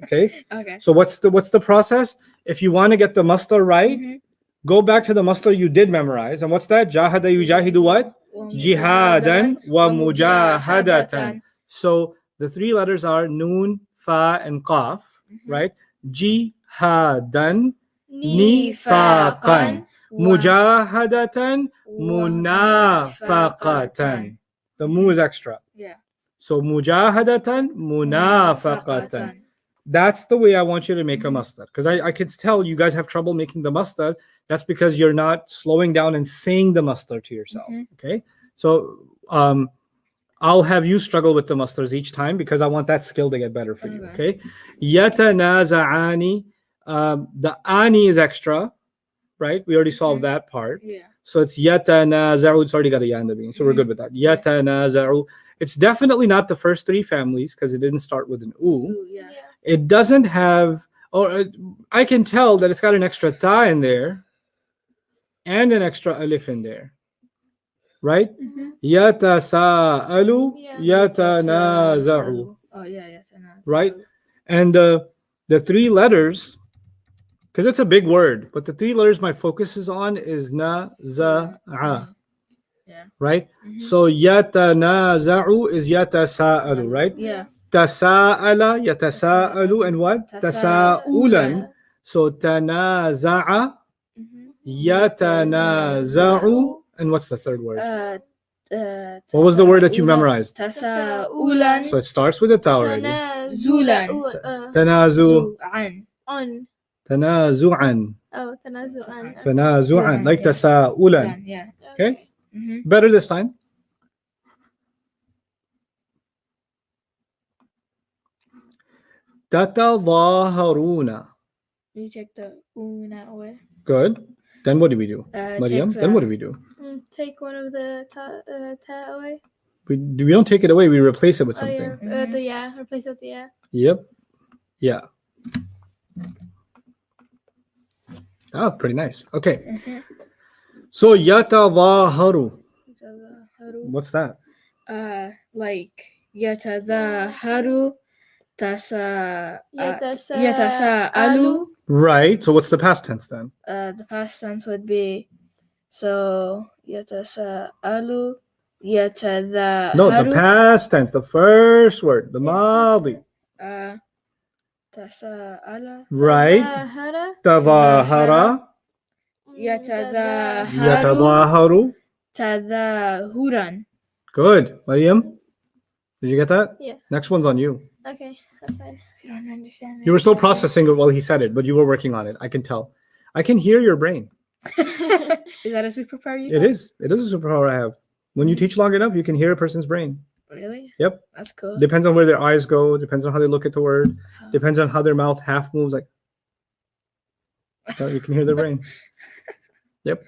Okay? Okay. So what's the process? If you want to get the masdar right, go back to the masdar you did memorize. And what's that? Jahada yujahidu what? Jihadan wa mujahadatan. So the three letters are noon, fa, and qaf, right? Jihadan, nifaqan, mujahadatan, munafaqatan. The mu is extra. Yeah. So mujahadatan, munafaqatan. That's the way I want you to make a masdar. Because I can tell you guys have trouble making the masdar. That's because you're not slowing down and saying the masdar to yourself. Okay. So I'll have you struggle with the masdars each time because I want that skill to get better for you. Okay. Yatanaza'ani. The ani is extra, right? We already solved that part. Yeah. So it's yatanaza'u. It's already got a ya in the beginning. So we're good with that. Yatanaza'u. It's definitely not the first three families because it didn't start with an u. Yeah. It doesn't have, or I can tell that it's got an extra ta in there and an extra alif in there, right? Yatasa'alu, yatanaza'u. Oh yeah, yatanaza'u. Right? And the three letters, because it's a big word, but the three letters my focus is on is na, za, a. Yeah. Right? So yatanaza'u is yatasa'alu, right? Yeah. Tasa'ala, yatasa'alu, and what? Tasa'ulan. So tanaza'a, yatanaza'u, and what's the third word? What was the word that you memorized? Tasa'ulan. So it starts with a ta already. Tanazu. On. Tanazu'an. Oh, tanazu'an. Tanazu'an. Like tasa'ulan. Yeah. Okay? Mm-hmm. Better this time. Tatadhaharuna. You take the una away. Good. Then what do we do? Maryam, Take then what do we do? Take one of the ta away. We don't take it away, we replace it with Oh, something. yeah. The yeah. Replace it with the yeah. Yep. Yeah. Oh, pretty nice. Okay. Mm-hmm. So yatadhaharu. What's that? Like yatadhaharu yatasa'alu. Right. So what's the past tense then? The past tense would be so yatasa'alu yatadhaharu. No, the past tense, the first word, the madi. Tasa'ala. Right. Tadhahara. Yatadhaharu. Tadhahuran. Good. Maryam, did you get that? Yeah. Next one's on you. Okay, that's fine. You don't understand. You were still processing it while he said it, but you were working on it. I can tell. I can hear your brain. Is that a superpower you It have? is. It is a superpower I have. When you teach long enough, you can hear a person's brain. Really? Yep. That's cool. Depends on where their eyes go. Depends on how they look at the word. Depends on how their mouth half moves. Like, so you can hear their brain. Yep.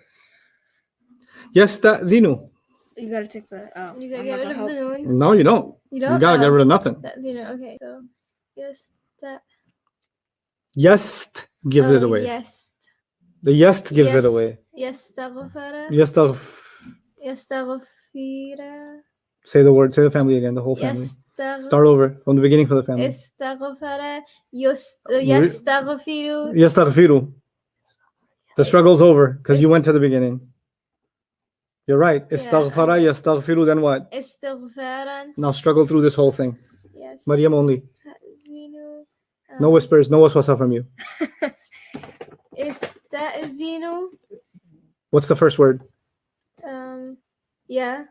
Yasta'dhinu. You gotta take the. Oh, You gotta I'm get not rid of gonna the help. noon. No, you don't. You don't? You gotta get rid of nothing. Okay, so yes, that. Yest gives it away. Yes. The yest gives it away. Yastaghfara. Yastaghfira. Say the word. Say the family again. The whole family. Start over from the beginning for the family. Istaghfara. Yastaghfiru. Yastaghfiru. The struggle's over because you went to the beginning. You're right. Istaghfara, yastaghfiru, then what? Istighfaran. Now struggle through this whole thing. Yes. Maryam only. Ta'zinu. No whispers, no waswasa from you. Ista'zinu. What's the first word? Yeah.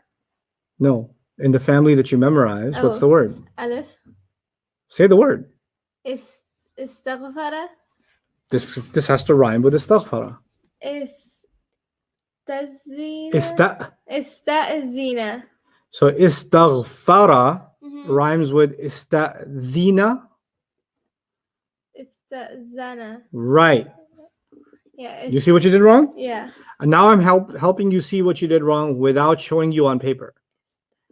No. In the family that you memorize, what's the word? Alif. Say the word. Istaghfara. This has to rhyme with istaghfara. Ista'zina. So istaghfara rhymes with ista'zina. Ista'zana. Right. Yeah. You see what you did wrong? Yeah. And now I'm helping you see what you did wrong without showing you on paper.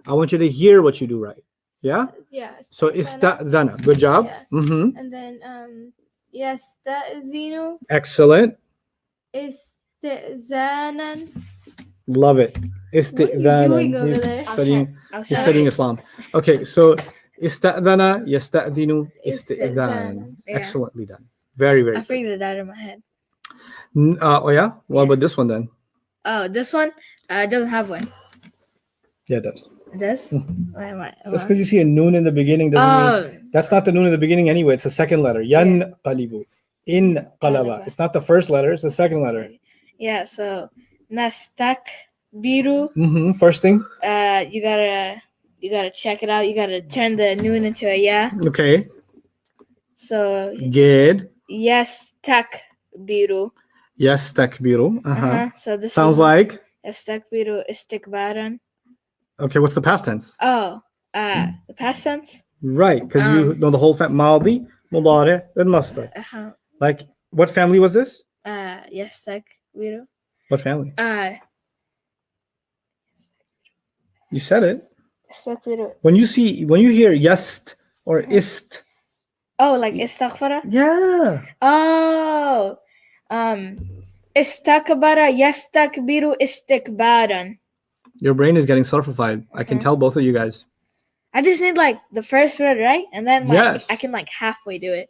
I want you to hear what you do right. Yeah? Yeah. So ista'zana. Good job. Yeah. Mm-hmm. And then yasta'zinu. Excellent. Ista'zanan. Love it. What are you doing over there? He's studying Islam. Okay, so ista'dhana, yasta'dhinu, istidhan. Yeah. Excellently done. Very, very I good. figured it out in my head. Oh yeah? What about this one then? Oh, this one doesn't have one. Yeah, it does. It does? Wait. Just because you see a noon in the beginning doesn't mean that's not the noon in the beginning anyway. It's the second letter. Yan qalibu. In qalaba. It's not the first letter, it's the second letter. Yeah, so nastak biru. First thing. You gotta check it out. You gotta turn the noon into a ya. Okay. So Gid. yes takbiru. Yes, takbiru. So this sounds like Yastakbiru istikbaran. Okay, what's the past tense? Oh, the past tense? Right, because you know the whole Maldi, Mudari, then Mastar. Like, what family was this? Yastakbiru. What family? You said it. Yastakbiru. When you hear yast or ist. Oh, like istaghfara? Yeah. Oh. Istakbara yastakbiru istikbaran. Your brain is getting surfified. I can tell both of you guys. I just need like the first word, right? And then yes. I can like halfway do it.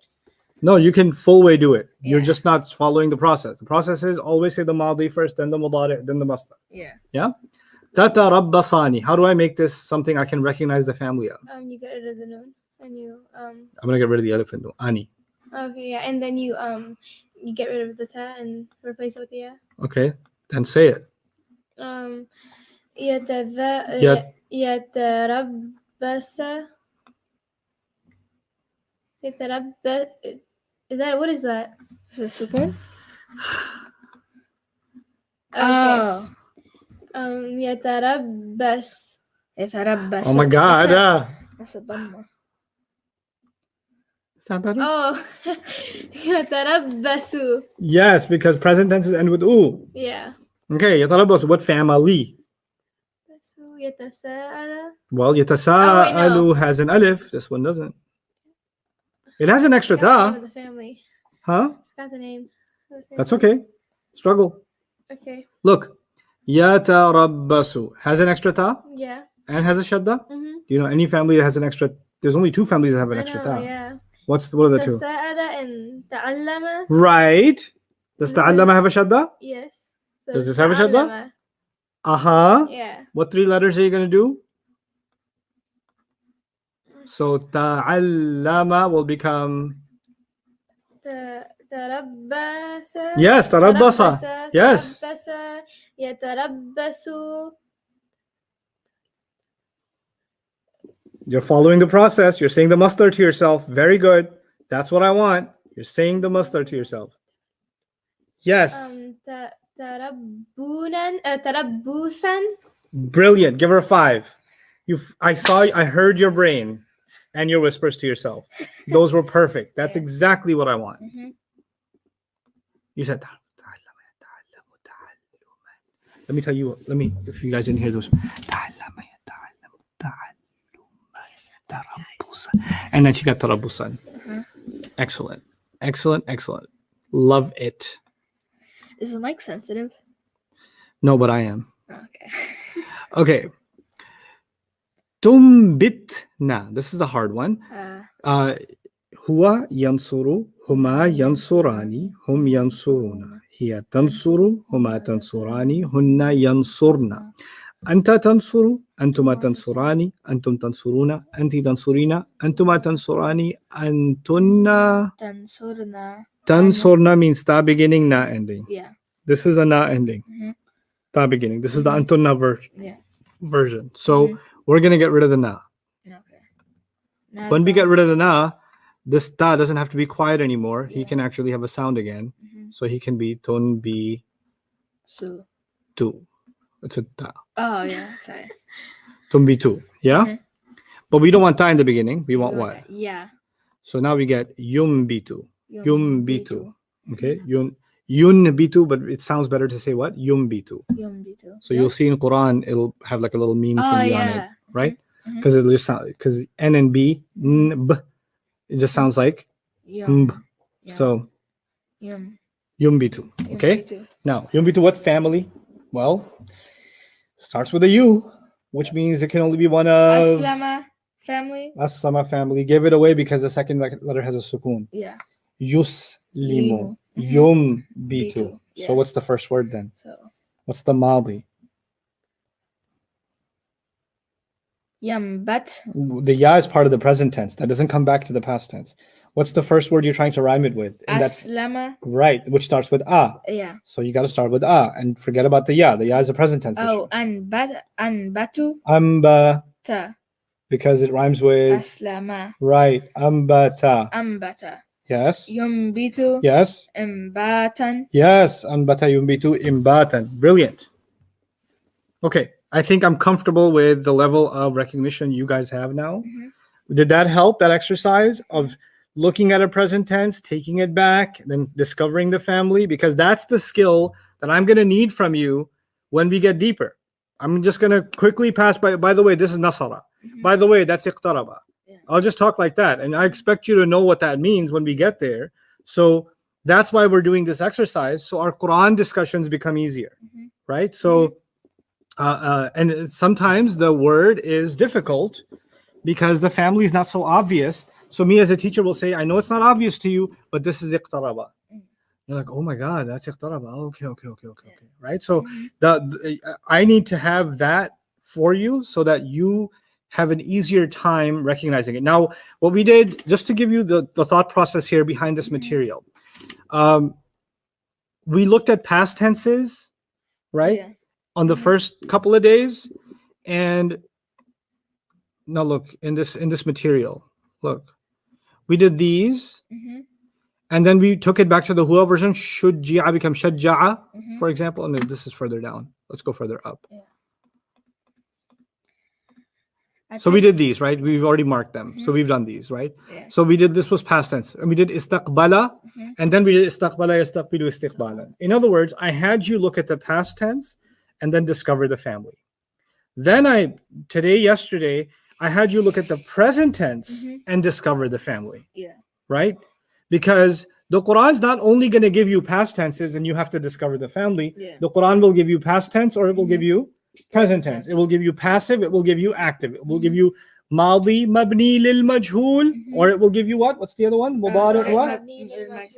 No, you can full way do it. Yeah. You're just not following the process. The process is always say the Madi first, then the Mudari, then the Mastar. Yeah. Yeah? Tata Rabbasani. How do I make this something I can recognize the family of? You get rid of the noon and you I'm gonna get rid of the elephant though. Ani. Okay, yeah. And then you get rid of the ta and replace it with the ya. Okay. Then say it. يتربص. يتربص. Is that, what is that? Is it sukun? Okay. Oh. يتربص. يتربص. Oh my God. That's a dhamma. Is that better? Oh. يتربص. Yes, because present tenses end with oo. Yeah. Okay, يتربص, what family? يتساءل. Well, يتساءل has an alif. This one doesn't. It has an extra Forgot the name ta. of the family. Huh? Forgot the name. of the That's family. okay. Struggle. Okay. Look. يتربص has an extra ta Yeah. and has a shadda. Mm-hmm. You know, any family that has an extra, there's only two families that have an I extra know, ta. yeah. What are the two? تساءل and تعلم. Right. Does ta'allama have a shadda? Yes. So Does this have a shadda? تعلم. Uh-huh. Yeah. What three letters are you going to do? So ta'allama will become... تربص. Yes, tarabbasa. Yes. تربص. يتربص. You're following the process. You're saying the masdar to yourself. Very good. That's what I want. You're saying the masdar to yourself. Yes. تربوسا. Brilliant. Give her a 5. I heard your brain and your whispers to yourself. Those were perfect. That's exactly what I want. Mm-hmm. You said, let me tell you, if you guys didn't hear those. And then she got tarabusan. Excellent. Excellent. Excellent. Love it. Is the mic sensitive? No, but I am. Okay. Okay. Tumbitna. This is a hard one. Huwa yansuru, huma yansurani, hum yansuruna. Hiya tansuru, huma tansurani, hunna yansurna. Anta tansuru, antuma tansurani, antum tansuruna, anti tansurina, antuma tansurani, antunna. Tansurna means ta beginning, na ending. Yeah. This is a na ending. Mm-hmm. Ta beginning. This is the antunna version. So Mm-hmm. we're going to get rid of the na. Okay. When we get rid of the na, this ta doesn't have to be quiet anymore. Yeah. He can actually have a sound again. Mm-hmm. So he can be ton bi Su. tu. It's a ta. Oh yeah, sorry. Ton bi tu. Yeah? Mhm. But we don't want ta in the beginning. We want what? Yeah. So now we get yum bitu. Yum bitu. Mm-hmm. Okay? Yun bitu, but it sounds better to say what? Yum bitu. Yum bitu. So you'll see in Quran, it'll have like a little meme thingy on it, right? Because it'll just sound, because N and B, n-b, it just sounds like Yum. mb. So Yum. yum bitu. Okay? Now, yum bitu, what family? Well, starts with a U, which means it can only be one of Aslama family. Aslama family. Give it away because the second letter has a sukun. Yeah. Yuslimu. Mhm. Yum bitu. Bitu, yeah. So what's the first word then? So What's the madi? yambat. The ya is part of the present tense. That doesn't come back to the past tense. What's the first word you're trying to rhyme it with? Aslama. Right, which starts with a. Yeah. So you got to start with a and forget about the ya. The ya is a present tense. Oh, anbatu. Amba, because it rhymes with. Aslama. Right, ambata. Ambata. Yes. Yumbitu. Yes. Imbatan. Yes, ambata yumbitu imbatan. Brilliant. Okay, I think I'm comfortable with the level of recognition you guys have now. Mm-hmm. Did that help, that exercise of looking at a present tense, taking it back, then discovering the family? Because that's the skill that I'm going to need from you when we get deeper. I'm just going to quickly pass by the way, this is nasara. Mm-hmm. By the way, that's iqtaraba. Yeah. I'll just talk like that. And I expect you to know what that means when we get there. So that's why we're doing this exercise. So our Quran discussions become easier, right? So, and sometimes the word is difficult because the family is not so obvious. So me as a teacher will say, I know it's not obvious to you, but this is iqtaraba. You're like, oh my God, that's iqtaraba. Okay. Right? So I need to have that for you so that you have an easier time recognizing it. Now, what we did, just to give you the thought process here behind this material, we looked at past tenses, right? Yeah. on the first couple of days. And now look in this material. Look, we did these, and then we took it back to the huwa version. Shujja'a become shajja'a, for example. And then this is further down. Let's go further up. So we did these, right? We've already marked them. So we've done these, right? So we did, this was past tense. And we did istaqbala, and then we did istaqbala, yastaqbilu, istiqbala. In other words, I had you look at the past tense and then discover the family. Then yesterday, I had you look at the present tense and discover the family. Right? Because the Quran's not only going to give you past tenses and you have to discover the family. The Quran will give you past tense, or it will give you present tense. It will give you passive, it will give you active. It will give you madi mabni lil majhul, or it will give you what? What's the other one? Mudari' what?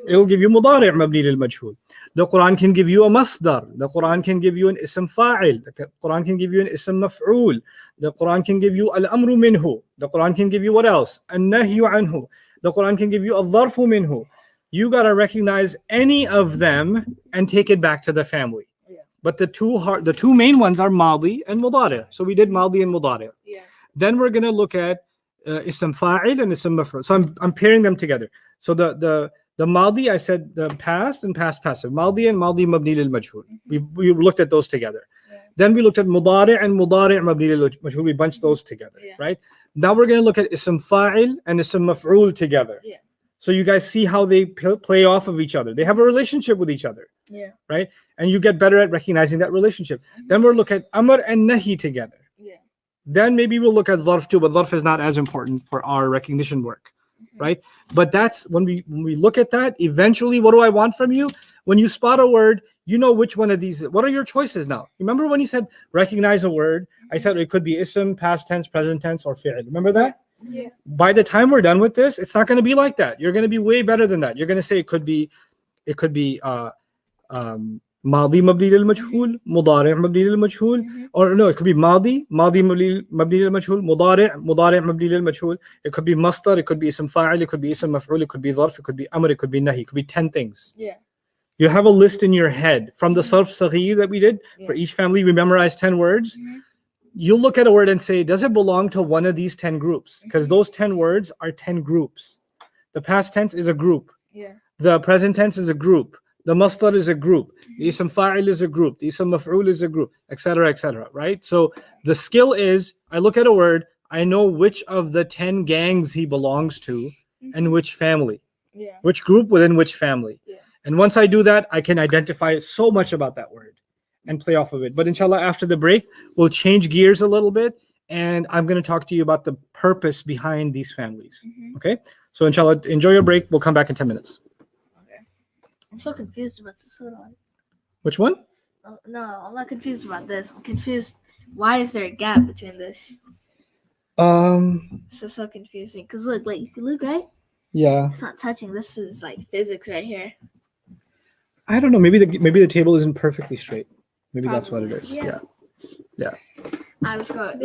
It will give you mudari' mabni lil majhul. The Quran can give you a masdar. The Quran can give you an ism fa'il. The Quran can give you an ism maf'ul. The Quran can give you al-amru minhu. The Quran can give you what else? An-nahyu anhu. The Quran can give you al-dharfu minhu. You got to recognize any of them and take it back to the family. But the two main ones are Madi and Mudari'. So we did Madi and Mudari'. Then we're going to look at Ism Fa'il and Ism Maf'ul. So I'm pairing them together. So the Madi, I said the past and past passive. Madi and Madi Mabni lil Majhul. We looked at those together. Then we looked at Mudari' and Mudari' Mabni lil Majhul. We bunched those together, right? Now we're going to look at Ism Fa'il and Ism Maf'ul together. So you guys see how they play off of each other. They have a relationship with each other. Right? And you get better at recognizing that relationship. Then we'll look at Amr and Nahi together. Then maybe we'll look at Dharf too, but Dharf is not as important for our recognition work. Right? But that's when we look at that, eventually, what do I want from you? When you spot a word, you know which one of these, what are your choices now? Remember when he said recognize a word? I said it could be ism, past tense, present tense, or fi'l. Remember that? By the time we're done with this, it's not going to be like that. You're going to be way better than that. You're going to say it could be Madi mabni lil majhul, Mudari' mabni lil majhul, or no, it could be Madi mabni lil majhul, Mudari' mabni lil majhul. It could be Masdar, it could be Ism Fa'il, it could be Ism Maf'ul, it could be Dharf, it could be Amr, it could be Nahi, it could be 10 things. You have a list in your head from the Sarf Saghir that we did. For each family, we memorized 10 words. You look at a word and say, does it belong to one of these 10 groups? Because those 10 words are 10 groups. The past tense is a group. The present tense is a group. The masdar is a group. The ism fa'il is a group. The ism maf'ul is a group, etc., right? So the skill is, I look at a word, I know which of the 10 gangs he belongs to and which family, which group within which family. And once I do that, I can identify so much about that word and play off of it. But inshallah, after the break, we'll change gears a little bit, and I'm going to talk to you about the purpose behind these families. Okay? So inshallah, enjoy your break. We'll come back in 10 minutes. I'm so confused about this. Hold on. Which one? Oh, no, I'm not confused about this. I'm confused. Why is there a gap between this? So confusing. Because look, like, if you look, right? Yeah. It's not touching. This is like physics right here. I don't know. Maybe the table isn't perfectly straight. Maybe that's what it is. Yeah. I was going.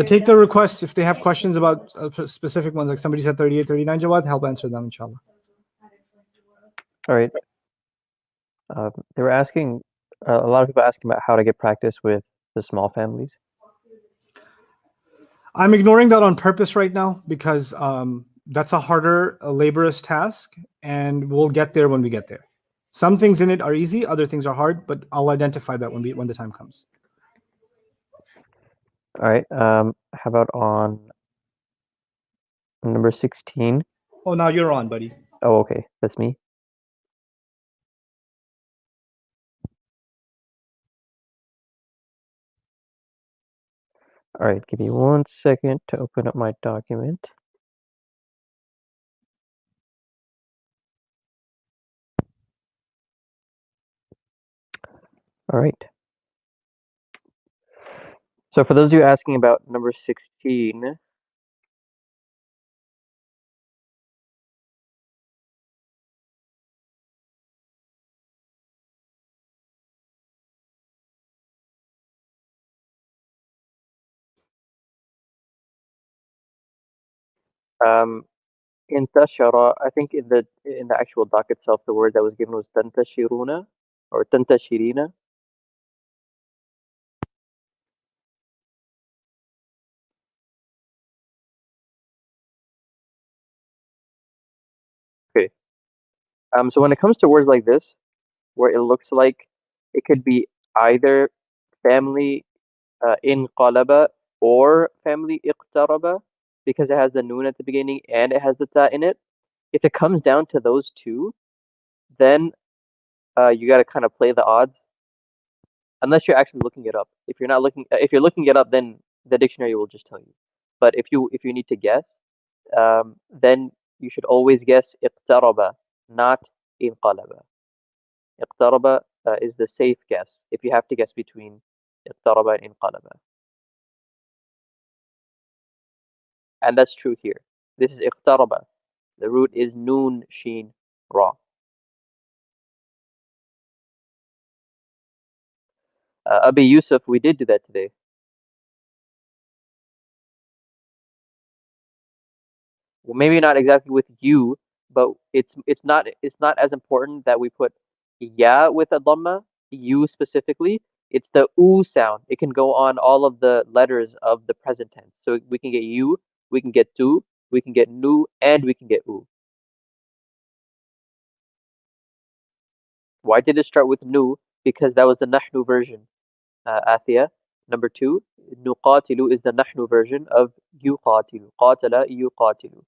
Take the requests if they have questions about specific ones, like somebody said 38, 39, Jawad, help answer them, inshallah. All right. They were asking, a lot of people asking about how to get practice with the small families. I'm ignoring that on purpose right now because that's a harder, laborious task, and we'll get there when we get there. Some things in it are easy, other things are hard, but I'll identify that when the time comes. All right. How about on number 16? Oh, now you're on, buddy. Oh, okay. That's me. All right. Give me 1 second to open up my document. All right. So for those of you asking about number 16, Intashara, I think in the actual doc itself, the word that was given was tantashiruna or tantashirina. Okay. So when it comes to words like this, where it looks like it could be either family inqalaba or family iqtaraba, because it has the noon at the beginning and it has the ta in it. If it comes down to those two, then you got to kind of play the odds, unless you're actually looking it up. If you're not looking, if you're looking it up, then the dictionary will just tell you. But if you need to guess, then you should always guess iqtaraba, not inqalaba. Iqtaraba is the safe guess if you have to guess between iqtaraba and inqalaba. And that's true here. This is iqtaraba. The root is noon, sheen, ra. Abi Yusuf, we did do that today. Well, maybe not exactly with you, but it's not as important that we put ya with a dhamma, you specifically. It's the u sound. It can go on all of the letters of the present tense. So we can get you, we can get tu, we can get nu, and we can get u. Why did it start with nu? Because that was the nahnu version, Athia. Number two, nuqatilu is the nahnu version of yuqatilu. Qatala yuqatilu.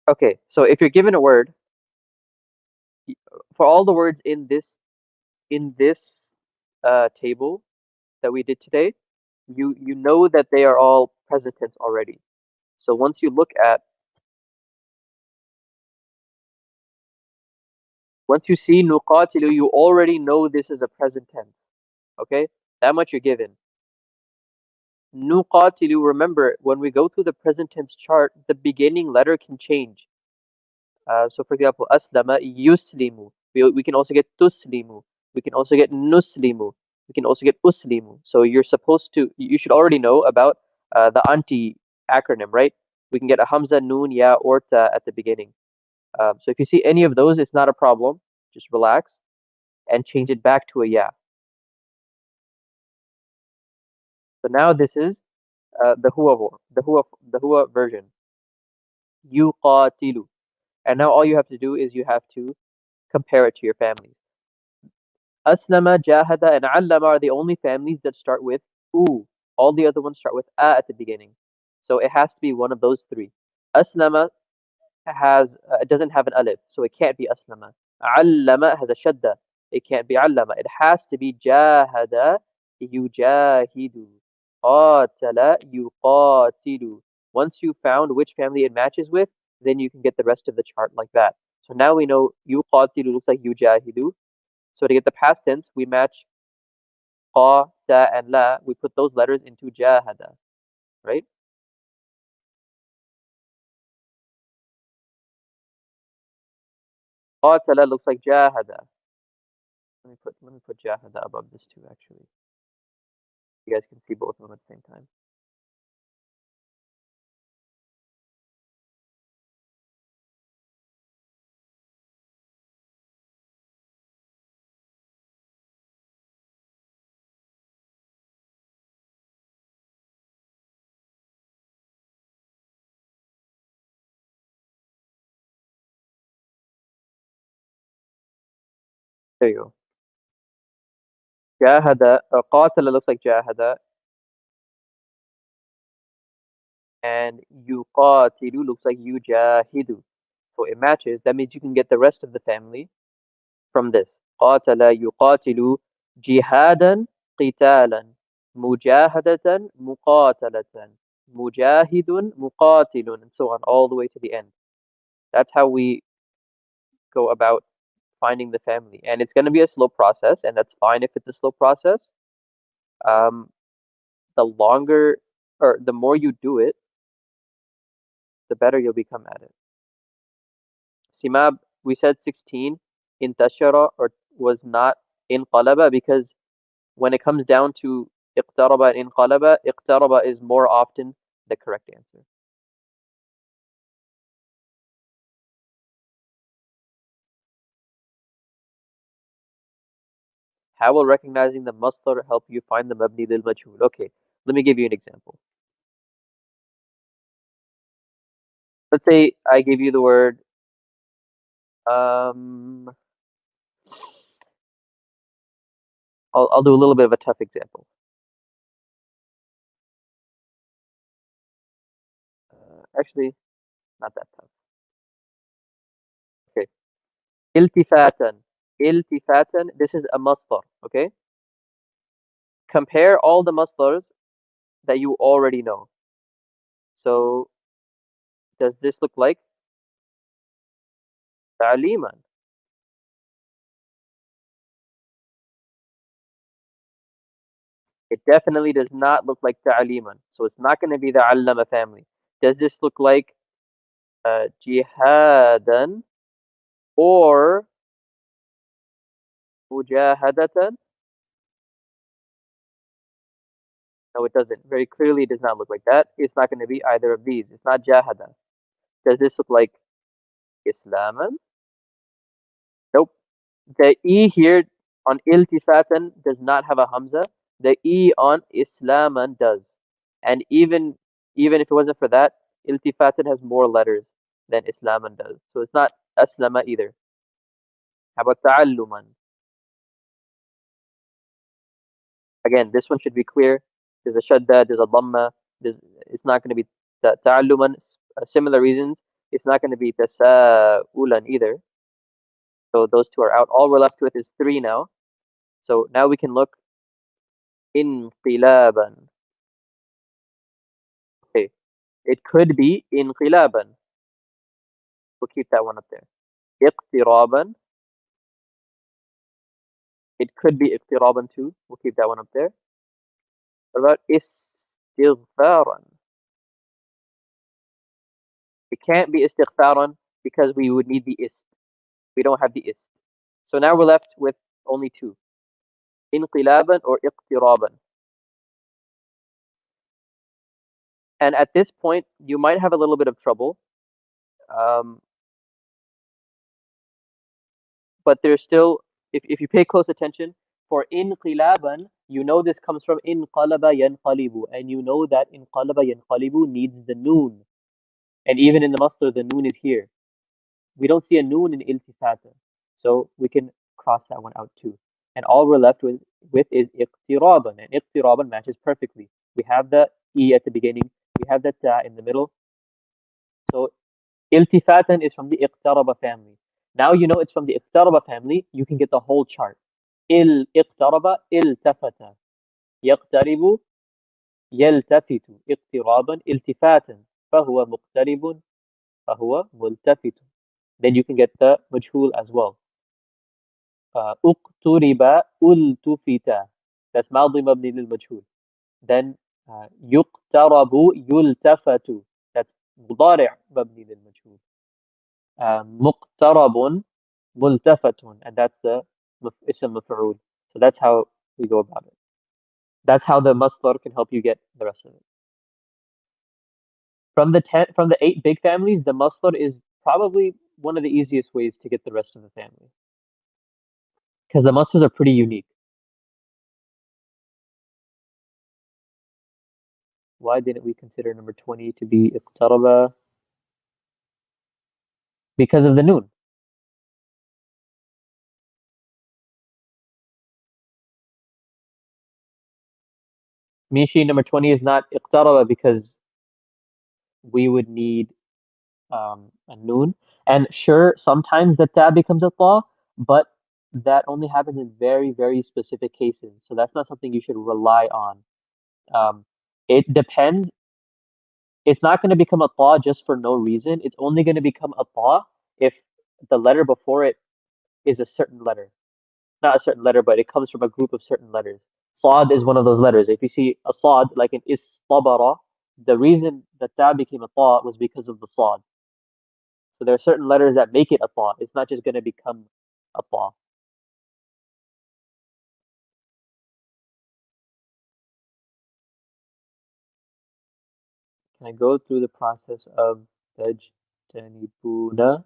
Okay, so if you're given a word, for all the words in this table that we did today, you know that they are all present tense already. So once you see nuqatilu, you already know this is a present tense. Okay, that much you're given. Nuqatilu, remember, when we go through the present tense chart, the beginning letter can change. So for example, aslama yuslimu. We can also get tuslimu. We can also get nuslimu. We can also get uslimu. So you should already know about the anti acronym, right? We can get a hamza, noon, ya, or ta at the beginning. So if you see any of those, it's not a problem. Just relax and change it back to a ya. So now this is the huwa version. Yuqatilu. And now all you have to do is you have to compare it to your families. Aslama, Jahada, and Allama are the only families that start with U. All the other ones start with A at the beginning. So it has to be one of those three. Aslama it doesn't have an alif, so it can't be Aslama. Allama has a shadda. It can't be Allama. It has to be Jahada, yujahidu. Qatala, yuqatilu. Once you found which family it matches with, then you can get the rest of the chart like that. So now we know yuqatilu looks like yujahidu. So to get the past tense, we match qa, ta, and la. We put those letters into jahada, right? Qatala looks like jahada. Let me put jahada above this too, actually. You guys can see both of them at the same time. There you go. Jahada, qatala looks like jahada, and yuqatilu looks like yujahidu. So it matches. That means you can get the rest of the family from this. Qatala yuqatilu jihadan qitalan mujahadatan muqatalatan mujahidun muqatilun, and so on all the way to the end. That's how we go about finding the family, and it's going to be a slow process, and that's fine if it's a slow process. um, the longer or the more you do it, the better you'll become at it. Simab, we said 16 in tashara or was not in qalaba because when it comes down to اقترب and انقلب. اقترب is more often the correct answer. How will recognizing the masdar help you find the mabni lil majhul? Okay, let me give you an example. Let's say I give you the word I'll do a little bit of a tough example. Actually, not that tough. Okay. Iltifatan. Iltifatan, this is a masdar, okay? Compare all the masdars that you already know. So, does this look like ta'liman? It definitely does not look like ta'liman. So it's not going to be the allama family. Does this look like jihadan or mujahadatan? No, it doesn't. Very clearly, it does not look like that. It's not going to be either of these. It's not jahada. Does this look like islaman? Nope. The E here on iltifatan does not have a hamza. The E on islaman does. And even if it wasn't for that, iltifatan has more letters than islaman does. So it's not aslama either. How about ta'alluman? Again, this one should be clear. There's a shadda, there's a dhamma. It's not going to be ta'alluman. Similar reasons. It's not going to be tasa'ulan either. So those two are out. All we're left with is 3 now. So now we can look inqilaban. Okay, it could be inqilaban. We'll keep that one up there. Iqtiraban. It could be iqtiraban too. We'll keep that one up there. What about istighfaran? It can't be istighfaran because we would need the ist. We don't have the ist. So now we're left with only 2. Inqilaban or iqtiraban. And at this point, you might have a little bit of trouble. But there's still, if you pay close attention, for inqilaban, you know this comes from inqalaba yanqalibu, and you know that inqalaba yanqalibu needs the noon. And even in the masdar, the noon is here. We don't see a noon in iltifata. So we can cross that one out too. And all we're left with is iqtiraban. And iqtiraban matches perfectly. We have the E at the beginning. We have the ta in the middle. So iltifatan is from the iqtaraba family. Now you know it's from the iqtaraba family, you can get the whole chart. Iqtaraba iltafata. Yaqtaribu yaltafitu. Iqtiraban iltifatan. فهو مقترب فهو ملتفت. Then you can get the majhul as well. اقترب التفت. That's ماضي مبني للمجهول. Then يقترب يلتفت. That's مضارع مبني للمجهول. مقترب ملتفت, and that's the ism maf'ul. So that's how we go about it. That's how the masdar can help you get the rest of it. From the 8 big families, the masdar is probably one of the easiest ways to get the rest of the family, because the masdars are pretty unique. Why didn't we consider number 20 to be iqtaraba? Because of the noon. Mishi, number 20 is not iqtaraba because we would need a noon. And sure, sometimes the ta becomes a ta, but that only happens in very, very specific cases. So that's not something you should rely on. It depends. It's not going to become a ta just for no reason. It's only going to become a ta if the letter before it is a certain letter. Not a certain letter, but it comes from a group of certain letters. Sad is one of those letters. If you see a sad, like in istabara, the reason the ta became a ta was because of the sad. So there are certain letters that make it a ta. It's not just going to become a ta. Can I go through the process of tajtanibuna?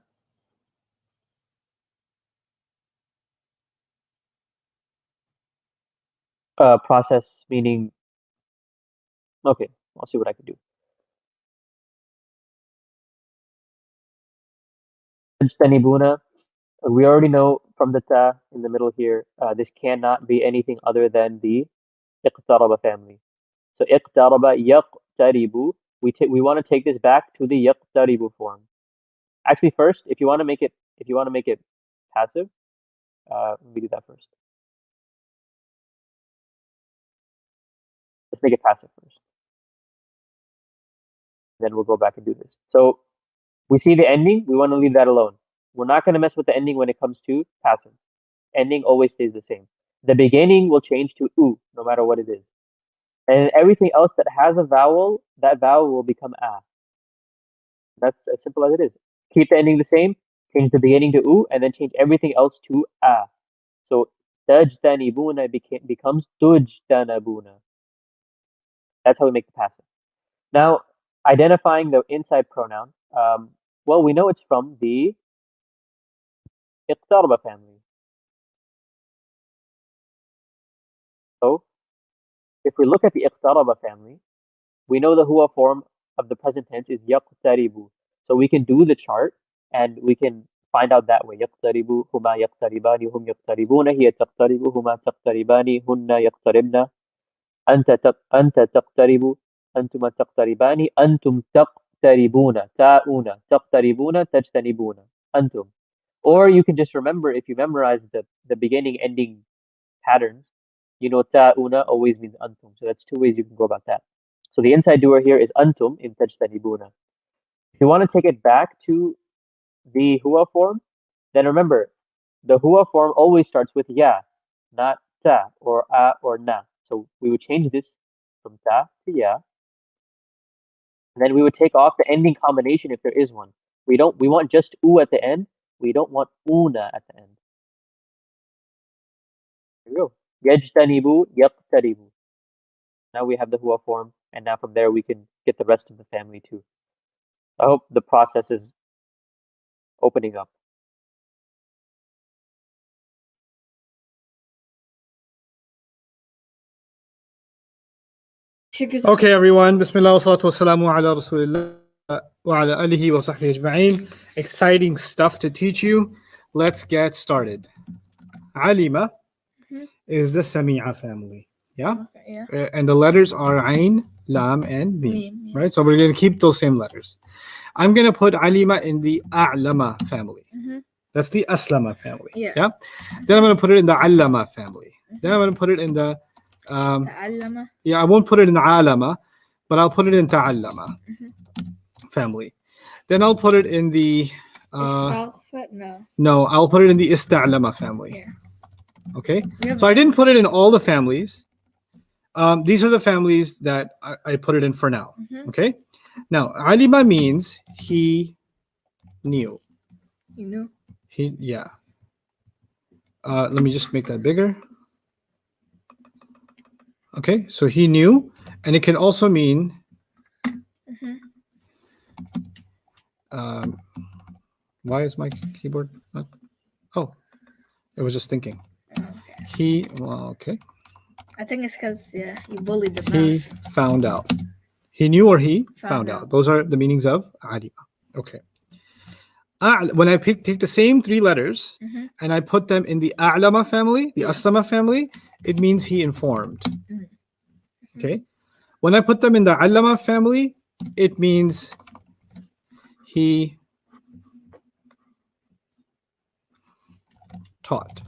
Process meaning, okay, I'll see what I can do. Tajtanibuna, we already know from the ta in the middle here, this cannot be anything other than the iqtaraba family. So iqtaraba yaqtaribu, we want to take this back to the yaqtaribu form. Actually, first, if you want to make it passive, let me do that first. Let's make it passive first. Then we'll go back and do this. So we see the ending, we want to leave that alone. We're not going to mess with the ending when it comes to passive. Ending always stays the same. The beginning will change to u, no matter what it is. And everything else that has a vowel, that vowel will become a. That's as simple as it is. Keep the ending the same, change the beginning to u, and then change everything else to a. So tajtanibuna becomes tujtanabuna. That's how we make the passive. Now, identifying the inside pronoun. Well, we know it's from the iqtaraba family. So, if we look at the iqtaraba family, we know the huwa form of the present tense is yaqtaribu. So we can do the chart and we can find out that way. Yaqtaribu, huma yaqtaribani, hum yaqtaribuna, hiya taqtaribu, huma taqtaribani, hunna yaqtaribna, anta taqtaribu, antuma taqtaribani, antum taqtaribuna, ta'una, taqtaribuna, tajtanibuna, antum. Or you can just remember, if you memorize the beginning ending patterns, you know ta'una always means antum. So that's two ways you can go about that. So the inside doer here is antum in tajtanibuna. If you want to take it back to the huwa form, then remember, the huwa form always starts with ya, not ta or a or na. So we would change this from ta to ya. And then we would take off the ending combination if there is one. We want just u at the end. We don't want una at the end. There we go. Yajtanibu, yaqtaribu. Now we have the huwa form, and now from there we can get the rest of the family too. I hope the process is opening up. Okay, everyone. Bismillah wa salatu wa salamu ala rasulillah wa ala alihi wa sahbihi ajma'in. Exciting stuff to teach you. Let's get started. Alima is the Sami'a family. Yeah? Okay, yeah. And the letters are Ain, Lam, and Mim. Yeah. Right? So we're going to keep those same letters. I'm going to put Alima in the A'lama family. That's the Aslama family. Yeah. Then I'm going to put it in the Allama family. Then I'm going to put it in the Ta'allama. I won't put it in Alama, but I'll put it in Ta'allama family. Then I'll put it in the No, I'll put it in the Ista'lama family. Yeah. Okay? So I didn't put it in all the families. These are the families that I put it in for now. Okay? Now, Alima means he knew. You knew? Yeah. Let me just make that bigger. Okay, so he knew, and it can also mean why is my keyboard not? Oh, it was just thinking. Okay. Okay. I think it's because you bullied the He mouse. found out. He knew or he found out. out. Those are the meanings of Alima. Okay. When I take the same three letters and I put them in the A'lama family, the Aslama family, it means he informed. Okay. When I put them in the Allama family, it means he taught.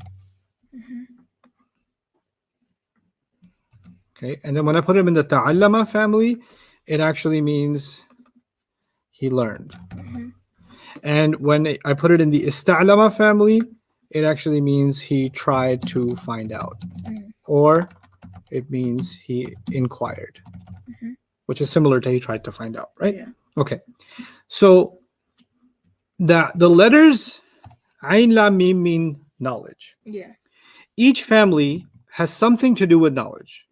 Okay. And then when I put him in the Ta'allama family, it actually means he learned. And when I put it in the Ista'lama family, it actually means he tried to find out. Or it means he inquired, which is similar to he tried to find out, right? Yeah. Okay. So the letters Ain, Lam, Mim mean knowledge. Yeah. Each family has something to do with knowledge,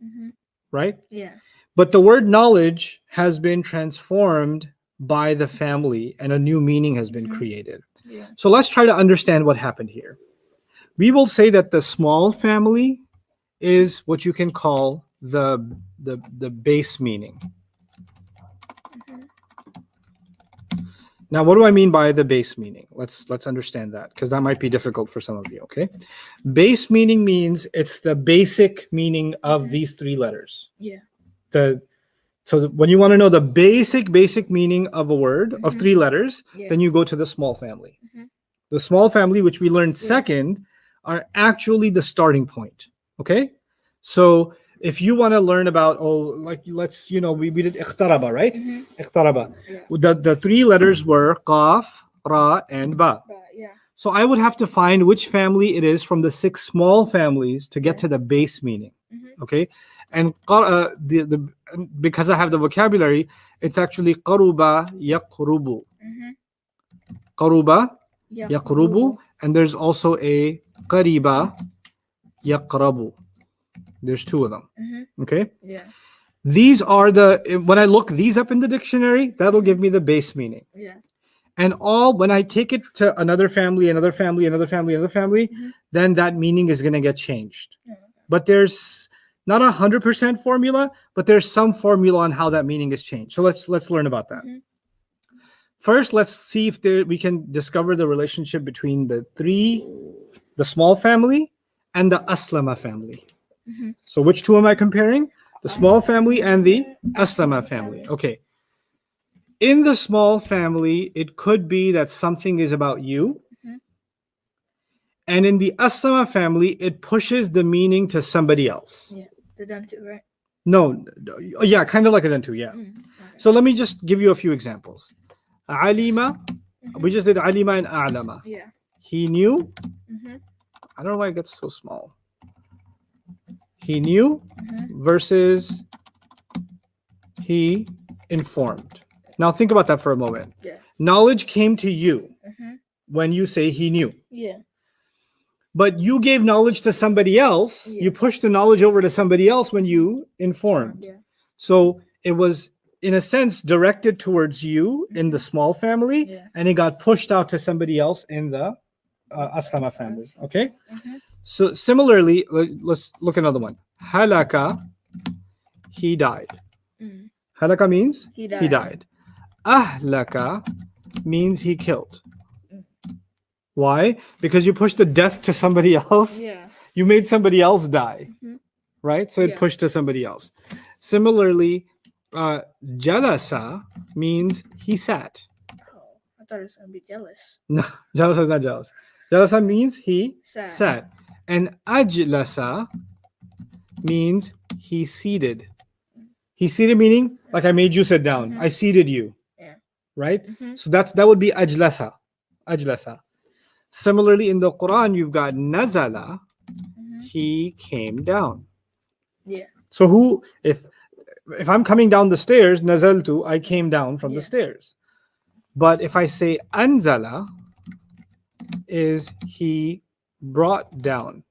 right? Yeah. But the word knowledge has been transformed by the family and a new meaning has been created. Yeah. So let's try to understand what happened here. We will say that the small family is what you can call the base meaning. Now, what do I mean by the base meaning? Let's understand that, because that might be difficult for some of you, okay? Base meaning means it's the basic meaning of these three letters. Yeah. So when you want to know the basic meaning of a word of three letters, then you go to the small family. The small family, which we learned second, are actually the starting point, okay? So if you want to learn about, we did ikhtaraba, right? Ikhtaraba. Yeah. The three letters were qaf, ra, and ba. Yeah. So I would have to find which family it is from the 6 small families to get to the base meaning, okay? And because I have the vocabulary, it's actually qaruba yaqrubu. Qaruba yaqrubu, and there's also a qariba yaqrabu. There's 2 of them. Okay? Yeah. These are when I look these up in the dictionary, that'll give me the base meaning. Yeah. And when I take it to another family, another family, another family, another family, then that meaning is going to get changed. But there's not 100% formula, but there's some formula on how that meaning is changed. So let's learn about that. First, let's see if we can discover the relationship between the small family and the aslama family. So which 2 am I comparing? The small family and the aslama family. Okay. In the small family, it could be that something is about you. And in the aslama family, it pushes the meaning to somebody else. Yeah. The dantu, right? No. Yeah, kind of like a dantu, yeah. Okay. So let me just give you a few examples. Alima, we just did alima and a'lama. Yeah. He knew. I don't know why it gets so small. He knew versus he informed. Now think about that for a moment. Yeah. Knowledge came to you when you say he knew. Yeah. But you gave knowledge to somebody else. Yeah. You pushed the knowledge over to somebody else when you informed. Yeah. So it was, in a sense, directed towards you in the small family, and it got pushed out to somebody else in the aslama families. Okay? So similarly, let's look at another one. Halaka, he died. Halaka means He died. Ahlaka means he killed. Why? Because you pushed the death to somebody else. Yeah. You made somebody else die. Right? So it pushed to somebody else. Similarly, jalasa means he sat. Oh, I thought it was gonna be jealous. No, jalasa is not jealous. Jalasa means he Sat. sat. And ajlasa means he seated. He seated meaning like I made you sit down. I seated you. Yeah. Right? So that would be ajlasa. Ajlasa. Similarly, in the Quran, you've got nazala. He came down. Yeah. So if I'm coming down the stairs, nazaltu, I came down from the stairs. But if I say anzala, is he brought down.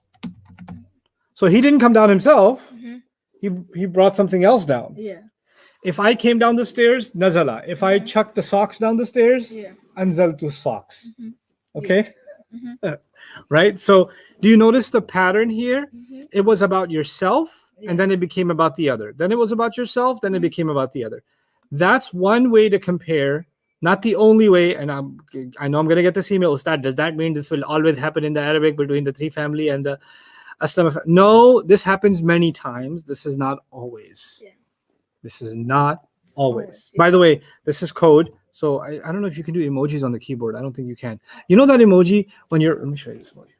So he didn't come down himself. He brought something else down. Yeah. If I came down the stairs, nazala. If I chucked the socks down the stairs, anzaltu socks. Okay? Right? So do you notice the pattern here? It was about yourself, and then it became about the other. Then it was about yourself, then it became about the other. That's one way to compare, not the only way. And I know I'm going to get this email. Ustadh, does that mean this will always happen in the Arabic between the 3 family and the Aslam? No, this happens many times. This is not always. Yeah. This is not always. By the way, this is code. So I don't know if you can do emojis on the keyboard. I don't think you can. You know that emoji when let me show you this emoji.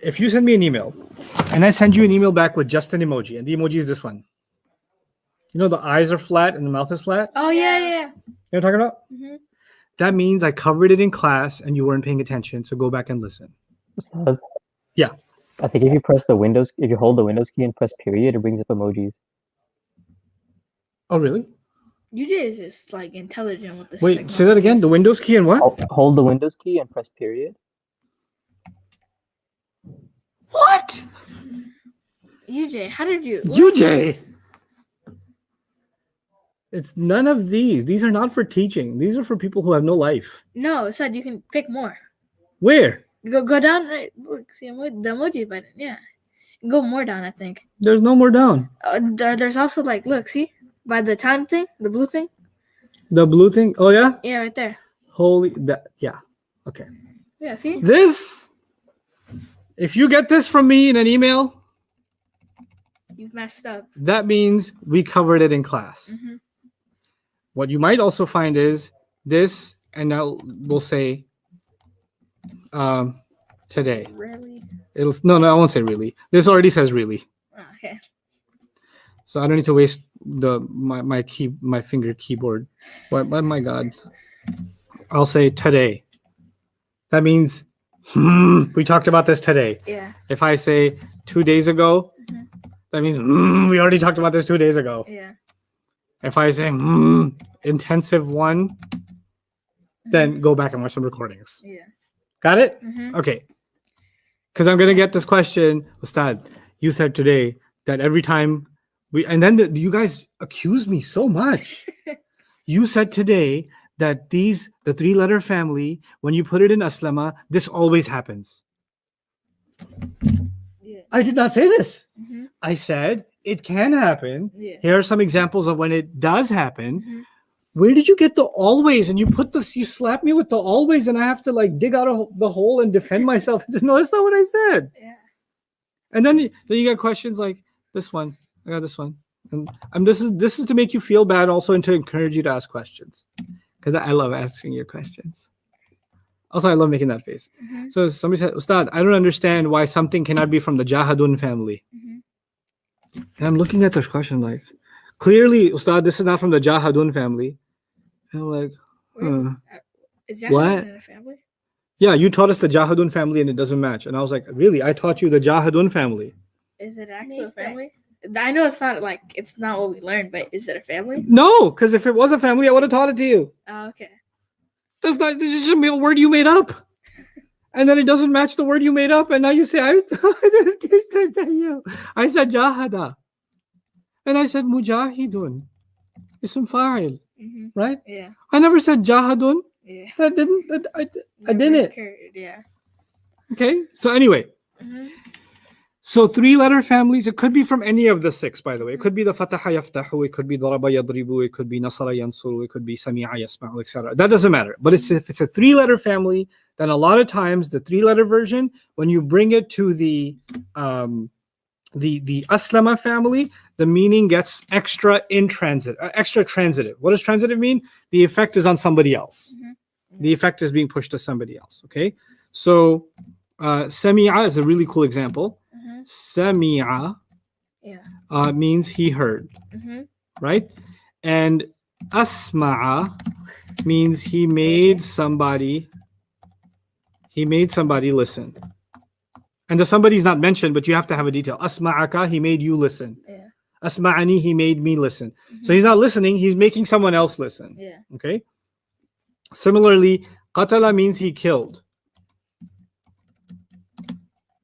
If you send me an email and I send you an email back with just an emoji, and the emoji is this one. You know the eyes are flat and the mouth is flat? Oh, yeah. You know what I'm talking about? That means I covered it in class and you weren't paying attention, so go back and listen. Yeah. I think if you hold the Windows key and press period, it brings up emojis. Oh, really? UJ is just like intelligent with this. Wait, technology. say that again. The Windows key and what? Hold the Windows key and press period. What? UJ, how did you? UJ! It's none of these. These are not for teaching. These are for people who have no life. No, it said you can pick more. Where? Go down. Right, look, see the emoji button. Yeah, go more down. I think. There's no more down. There's also like, look, see by the time thing, the blue thing. The blue thing. Oh yeah. Yeah, right there. Holy that. Yeah. Okay. Yeah. See. This. If you get this from me in an email, You've messed up. that means we covered it in class. Mm-hmm. What you might also find is this, and now we'll say today. Really? No, I won't say really. This already says really. Oh, okay. So I don't need to waste my finger keyboard. But my God. I'll say today. That means we talked about this today. Yeah. If I say 2 days ago, that means we already talked about this 2 days ago. Yeah. If I say intensive one, then go back and watch some recordings. Yeah. Got it? Mm-hmm. Okay. Because I'm going to get this question. Ustad, you said today that every time and then you guys accuse me so much. You said today that the 3-letter family, when you put it in aslama, this always happens. Yeah. I did not say this. Mm-hmm. I said it can happen. Yeah. Here are some examples of when it does happen. Mm-hmm. Where did you get the always? And you slap me with the always, and I have to like dig out of the hole and defend myself. No, that's not what I said. Yeah. And then you get questions like this one. I got this one. And this is to make you feel bad, also, and to encourage you to ask questions, because I love asking your questions. Also, I love making that face. Mm-hmm. So somebody said, Ustad, I don't understand why something cannot be from the Jahadun family. Mm-hmm. And I'm looking at this question like, clearly, Ustad, this is not from the Jahadun family. And I'm like, Is that what? in a family? Yeah, you taught us the Jahadun family and it doesn't match. And I was like, really? I taught you the Jahadun family. Is it actually a family? I know it's not what we learned, but is it a family? No, because if it was a family, I would have taught it to you. Oh, okay. This is just a word you made up. And then it doesn't match the word you made up. And now you say, I didn't teach this to you. I said Jahada. And I said Mujahidun. Ism fa'il. Mm-hmm. Right? Yeah. I never said Jahadun. Yeah. I didn't. Occurred, yeah. Okay. So anyway. Mm-hmm. So 3-letter families, it could be from any of the 6, by the way. It could be the Fataha Yaftahu, it could be Daraba Yadribu, it could be Nasara Yansuru, it could be Sami'a Yasma'u, etc. That doesn't matter. But if it's a 3-letter family, then a lot of times the 3-letter version, when you bring it to the Aslama family, the meaning gets extra transitive. What does transitive mean? The effect is on somebody else. Mm-hmm. The effect is being pushed to somebody else. Okay. So Sami'a is a really cool example. Mm-hmm. Sami'a means he heard. Mm-hmm. Right? And Asma'a means he made somebody listen. And the somebody's not mentioned, but you have to have a detail. Asma'aka, he made you listen. Yeah. Asma'ani, he made me listen. Mm-hmm. So he's not listening, he's making someone else listen. Yeah. Okay? Similarly, qatala means he killed.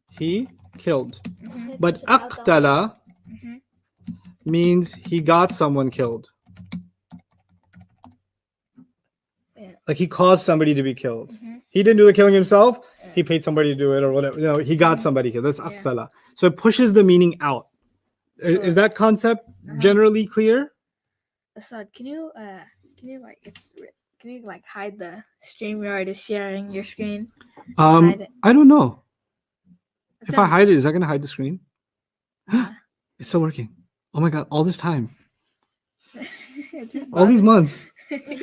He killed. Mm-hmm. But aqtala Mm-hmm. means he got someone killed. Yeah. Like he caused somebody to be killed. Mm-hmm. He didn't do the killing himself. Yeah. He paid somebody to do it or whatever. No, he got somebody killed. That's Yeah. aqtala. So it pushes the meaning out. Is that concept generally clear? Assad, can you hide the StreamYard is sharing your screen? Hide it. I don't know. If It's I on- hide it, is that going to hide the screen? Yeah. It's still working. Oh my God, all this time. It's just All these bothering- months.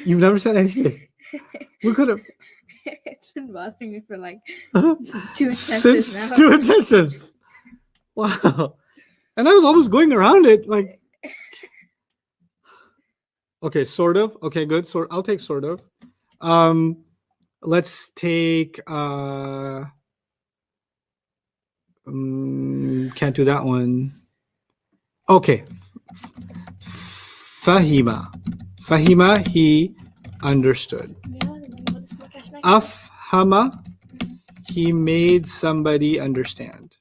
You've never said anything. We could have. It's been bothering me for like 2 intensives Since now. 2 intensives. Wow. And I was almost going around it. Like, okay, sort of. Okay, good. I'll take sort of. Let's take can't do that one. Okay. Fahima, he understood. Afhama, he made somebody understand.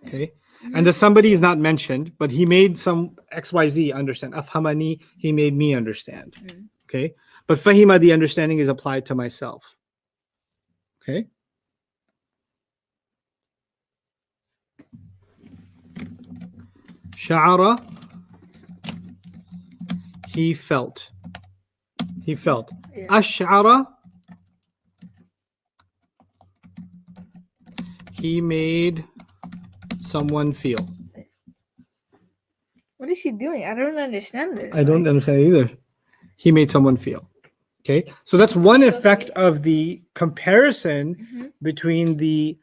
Okay. and the somebody is not mentioned, but he made some XYZ understand. Afhamani, he made me understand. Okay, but fahima, the understanding is applied to myself. Okay. Sha'ara, he felt. He felt. Yeah. Ash'ara, he made someone feel. What is he doing? I don't understand this. I don't understand either. He made someone feel. Okay, so that's one effect of the comparison between the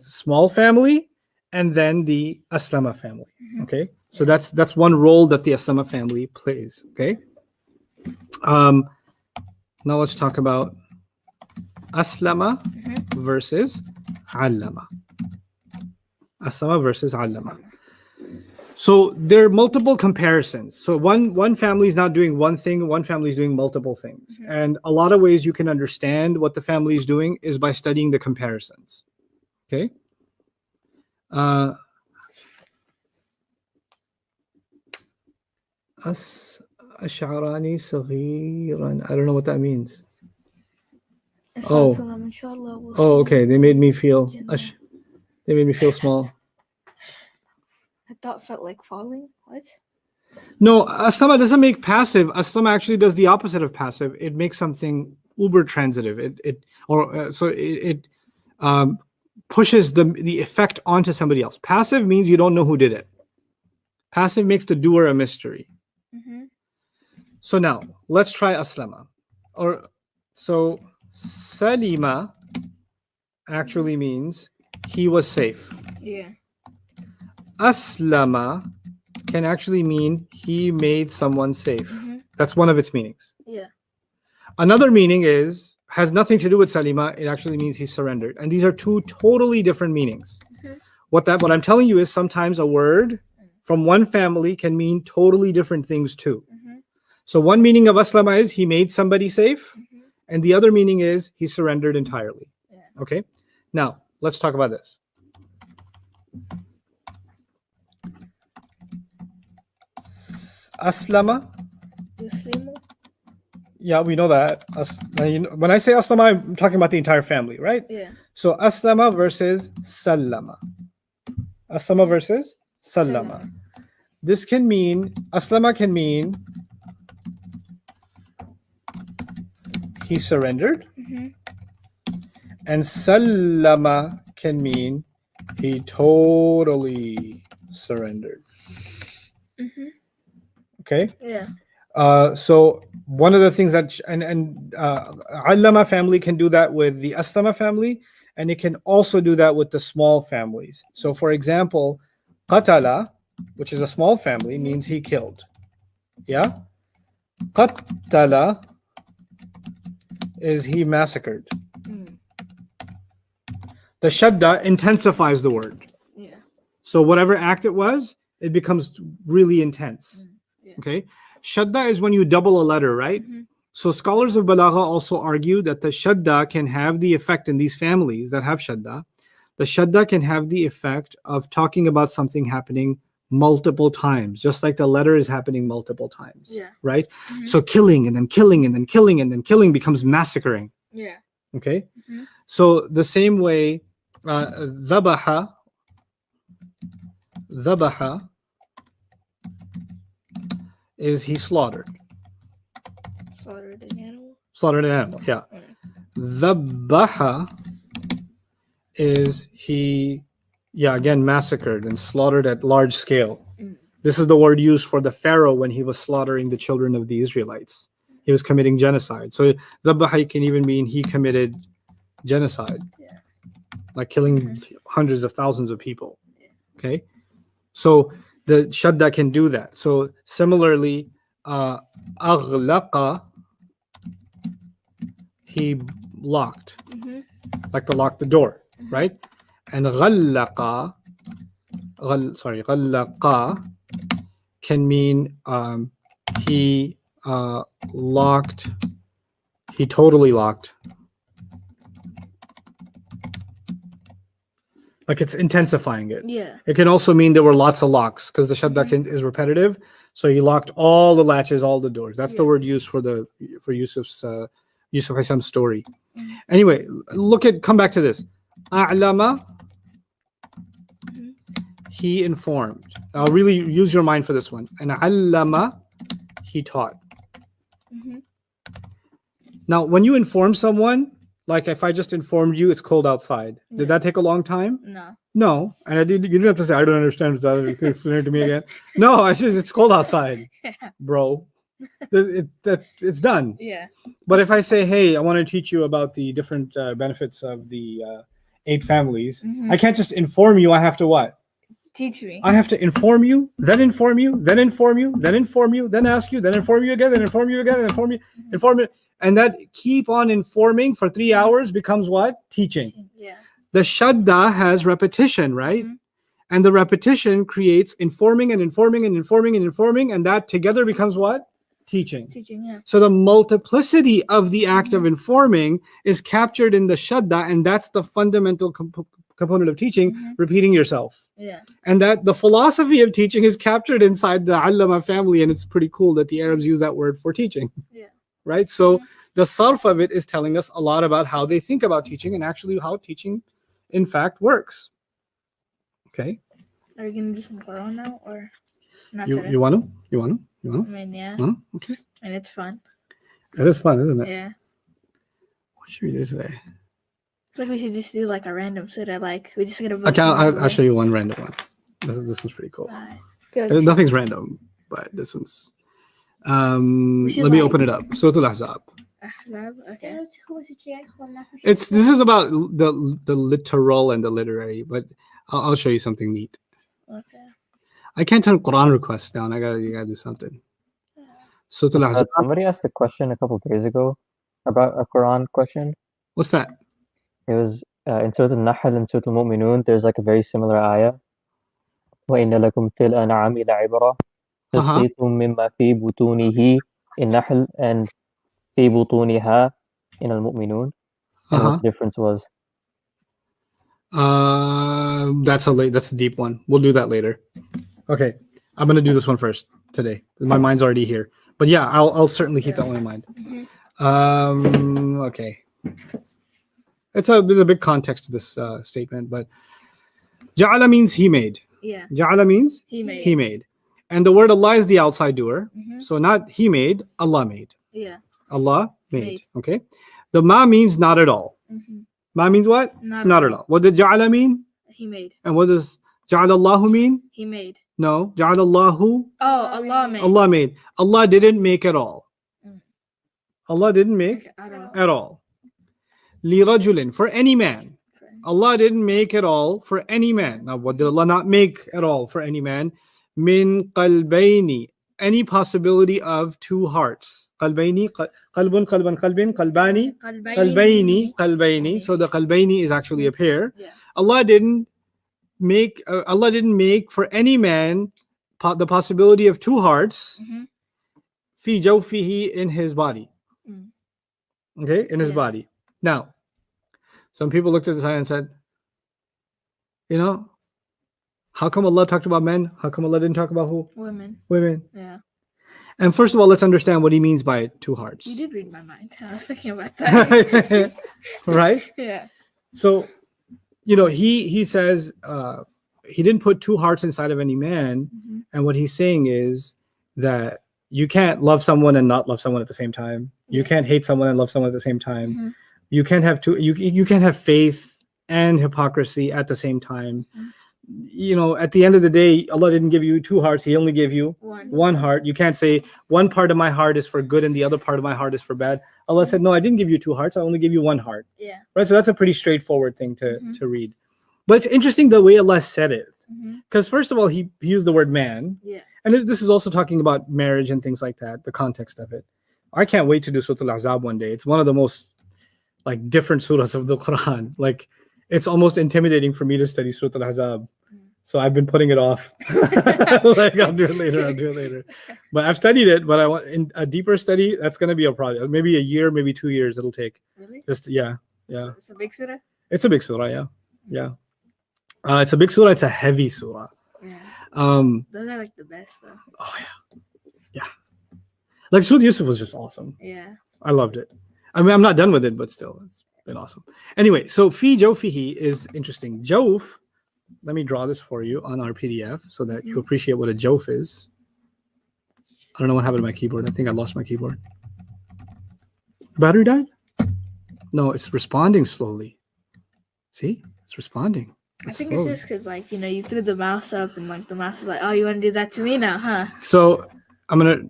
small family and then the Aslama family. Okay, so that's one role that the Aslama family plays. Okay, now let's talk about Aslama versus Allama. Aslama versus Allama. So there are multiple comparisons. So one family is not doing one thing, one family is doing multiple things. And a lot of ways you can understand what the family is doing is by studying the comparisons. Okay? Ash'arani saghiran. I don't know what that means. Oh, okay. They made me feel small. I thought felt like falling. What? No, Aslama doesn't make passive. Aslama actually does the opposite of passive. It makes something uber transitive. It pushes the effect onto somebody else. Passive means you don't know who did it. Passive makes the doer a mystery. So now let's try Aslama. So Salima actually means he was safe. Yeah. Aslama can actually mean he made someone safe. That's one of its meanings. Yeah. Another meaning has nothing to do with Salima. It actually means he surrendered. And these are two totally different meanings. What I'm telling you is sometimes a word from one family can mean totally different things too. So one meaning of Aslama is he made somebody safe, and the other meaning is he surrendered entirely. Yeah. Okay? Now, let's talk about this. Aslama. Yeah, we know that. When I say Aslama, I'm talking about the entire family, right? Yeah. So Aslama versus Sallama. Aslama versus Sallama. This can mean, Aslama can mean he surrendered. And Sallama can mean he totally surrendered. Okay? Yeah. So one of the things that Allama family can do that with the Aslama family, and it can also do that with the small families. So for example, Qatala, which is a small family, means he killed. Yeah? Qatala is he massacred. The shadda intensifies the word. Yeah. So whatever act it was, it becomes really intense. Yeah. Okay? Shadda is when you double a letter, right? So scholars of Balagha also argue that the shadda can have the effect in these families that have shadda. The shadda can have the effect of talking about something happening multiple times, just like the letter is happening multiple times. Yeah. Right? So killing and then killing and then killing and then killing becomes massacring. Yeah. Okay? So the same way, dhabaha is he slaughtered. Slaughtered an animal? Slaughtered an animal, yeah. Dhabaha is he, again, massacred and slaughtered at large scale. This is the word used for the Pharaoh when he was slaughtering the children of the Israelites. He was committing genocide. So dhabaha can even mean he committed genocide. Yeah. Like killing hundreds of thousands of people. Okay? So the shadda can do that. So similarly, aghlaqa, he locked, like to lock the door, right? And ghallaqa can mean he locked, he totally locked. Like it's intensifying it. Yeah. It can also mean there were lots of locks because the shadda is repetitive. So he locked all the latches, all the doors. That's the word used for Yusuf's Yusuf Hisam's story. Anyway, come back to this. A'lama, he informed. Now really use your mind for this one. And allama, he taught. Now, when you inform someone, like if I just informed you it's cold outside, did that take a long time? No. No. And you didn't have to say, I don't understand. Explain it to me again. No, I said it's cold outside, bro. It's done. Yeah. But if I say, hey, I want to teach you about the different benefits of the 8 families, I can't just inform you. I have to what? Teach me. I have to inform you, then inform you, then inform you, then inform you, then ask you, then inform you again, then inform you again, then inform you, inform you. And that keep on informing for 3 hours becomes what? Teaching. Yeah. The shadda has repetition, right? And the repetition creates informing and informing and informing and informing. And that together becomes what? Teaching. Teaching, yeah. So the multiplicity of the act of informing is captured in the shadda. And that's the fundamental component of teaching, repeating yourself. Yeah. And that the philosophy of teaching is captured inside the allama family. And it's pretty cool that the Arabs use that word for teaching. Yeah. Right? So the sarf of it is telling us a lot about how they think about teaching and actually how teaching in fact works. Okay. Are you gonna do some Quran now or not? You want to? You want to? You want I to? mean, yeah. Okay. And it's fun. It is fun, isn't it? Yeah. What should we do today? It's like we should just do like a random surah. Like we just get a book. Okay, I'll show you one random one. This one's pretty cool. Good. Nothing's random, but this one's. Let me open it up. Surah Al-Ahzab. Okay. This is about the literal and the literary, but I'll show you something neat. Okay. I can't turn Quran requests down. You gotta do something. Surah Al-Ahzab. Somebody asked a question a couple of days ago about a Quran question. What's that? It was in Surah Al-Nahl and Surah Al-Mu'minun. There's like a very similar ayah. وَإِنَّ لَكُمْ فِي الْأَنْعَامِ لَعِبْرَةً تَسْقِيكُم مِّمَّا فِي بُطُونِهِ in Nahl and في بطونها in Al-Mu'minun. And what the difference was. That's a deep one. We'll do that later. Okay, I'm gonna do this one first today. My mind's already here, but yeah, I'll certainly keep that one in mind. Okay, there's a big context to this statement, but Ja'ala means he made. Yeah. Ja'ala means he made, and the word Allah is the outside doer. So not he made, Allah made. Yeah. Allah made. Okay, the ma means not at all. Ma means what? Not at all. What did Ja'ala mean? He made. And what does Ja'ala Allahu mean? He made. No, Ja'ala Allahu. Oh, Allah made. Allah made. Allah didn't make at all. Allah didn't make at all. Li rajulin, for any man. Allah didn't make at all for any man. Now, what did Allah not make at all for any man? Min qalbayni, any possibility of 2 hearts. Qalbayni, qalbun, qalban, qalbin, qalbani, qalbayni. So the qalbayni is actually a pair. Yeah. Allah didn't make for any man the possibility of 2 hearts. Fi jawfihi, in his body. Okay, in his body. Now, some people looked at this ayah and said, how come Allah talked about men? How come Allah didn't talk about who? Women. Yeah. And first of all, let's understand what he means by 2 hearts. You did read my mind. I was thinking about that. Right? Yeah. So, he says he didn't put 2 hearts inside of any man. And what he's saying is that you can't love someone and not love someone at the same time. You can't hate someone and love someone at the same time. You can't have you can't have faith and hypocrisy at the same time. At the end of the day, Allah didn't give you 2 hearts. He only gave you one heart. You can't say one part of my heart is for good and the other part of my heart is for bad. Allah said, no, I didn't give you 2 hearts. I only gave you 1 heart. Yeah. Right. So that's a pretty straightforward thing to read. But it's interesting the way Allah said it. Because first of all, he used the word man. Yeah. And this is also talking about marriage and things like that, the context of it. I can't wait to do Surah Al-Ahzab one day. It's one of the most different surahs of the Quran. It's almost intimidating for me to study Surah Al-Ahzab. So I've been putting it off. I'll do it later. But I've studied it, but I want in a deeper study, that's going to be a project. Maybe a year, maybe 2 years it'll take. Really? Yeah. It's a big surah? It's a big surah, yeah. It's a big surah. It's a heavy surah. Yeah. Those are like the best though. Oh yeah. Like Surah Yusuf was just awesome. Yeah. I loved it. I mean, I'm not done with it, but still, it's been awesome. Anyway, so fi jawfihi is interesting. Jawf. Let me draw this for you on our PDF so that you appreciate what a jawf is. I don't know what happened to my keyboard. I think I lost my keyboard. Battery died? No, it's responding slowly. See? It's responding. I think it's just because, like, you threw the mouse up and, like, the mouse is like, oh, you want to do that to me now, huh? So I'm going to,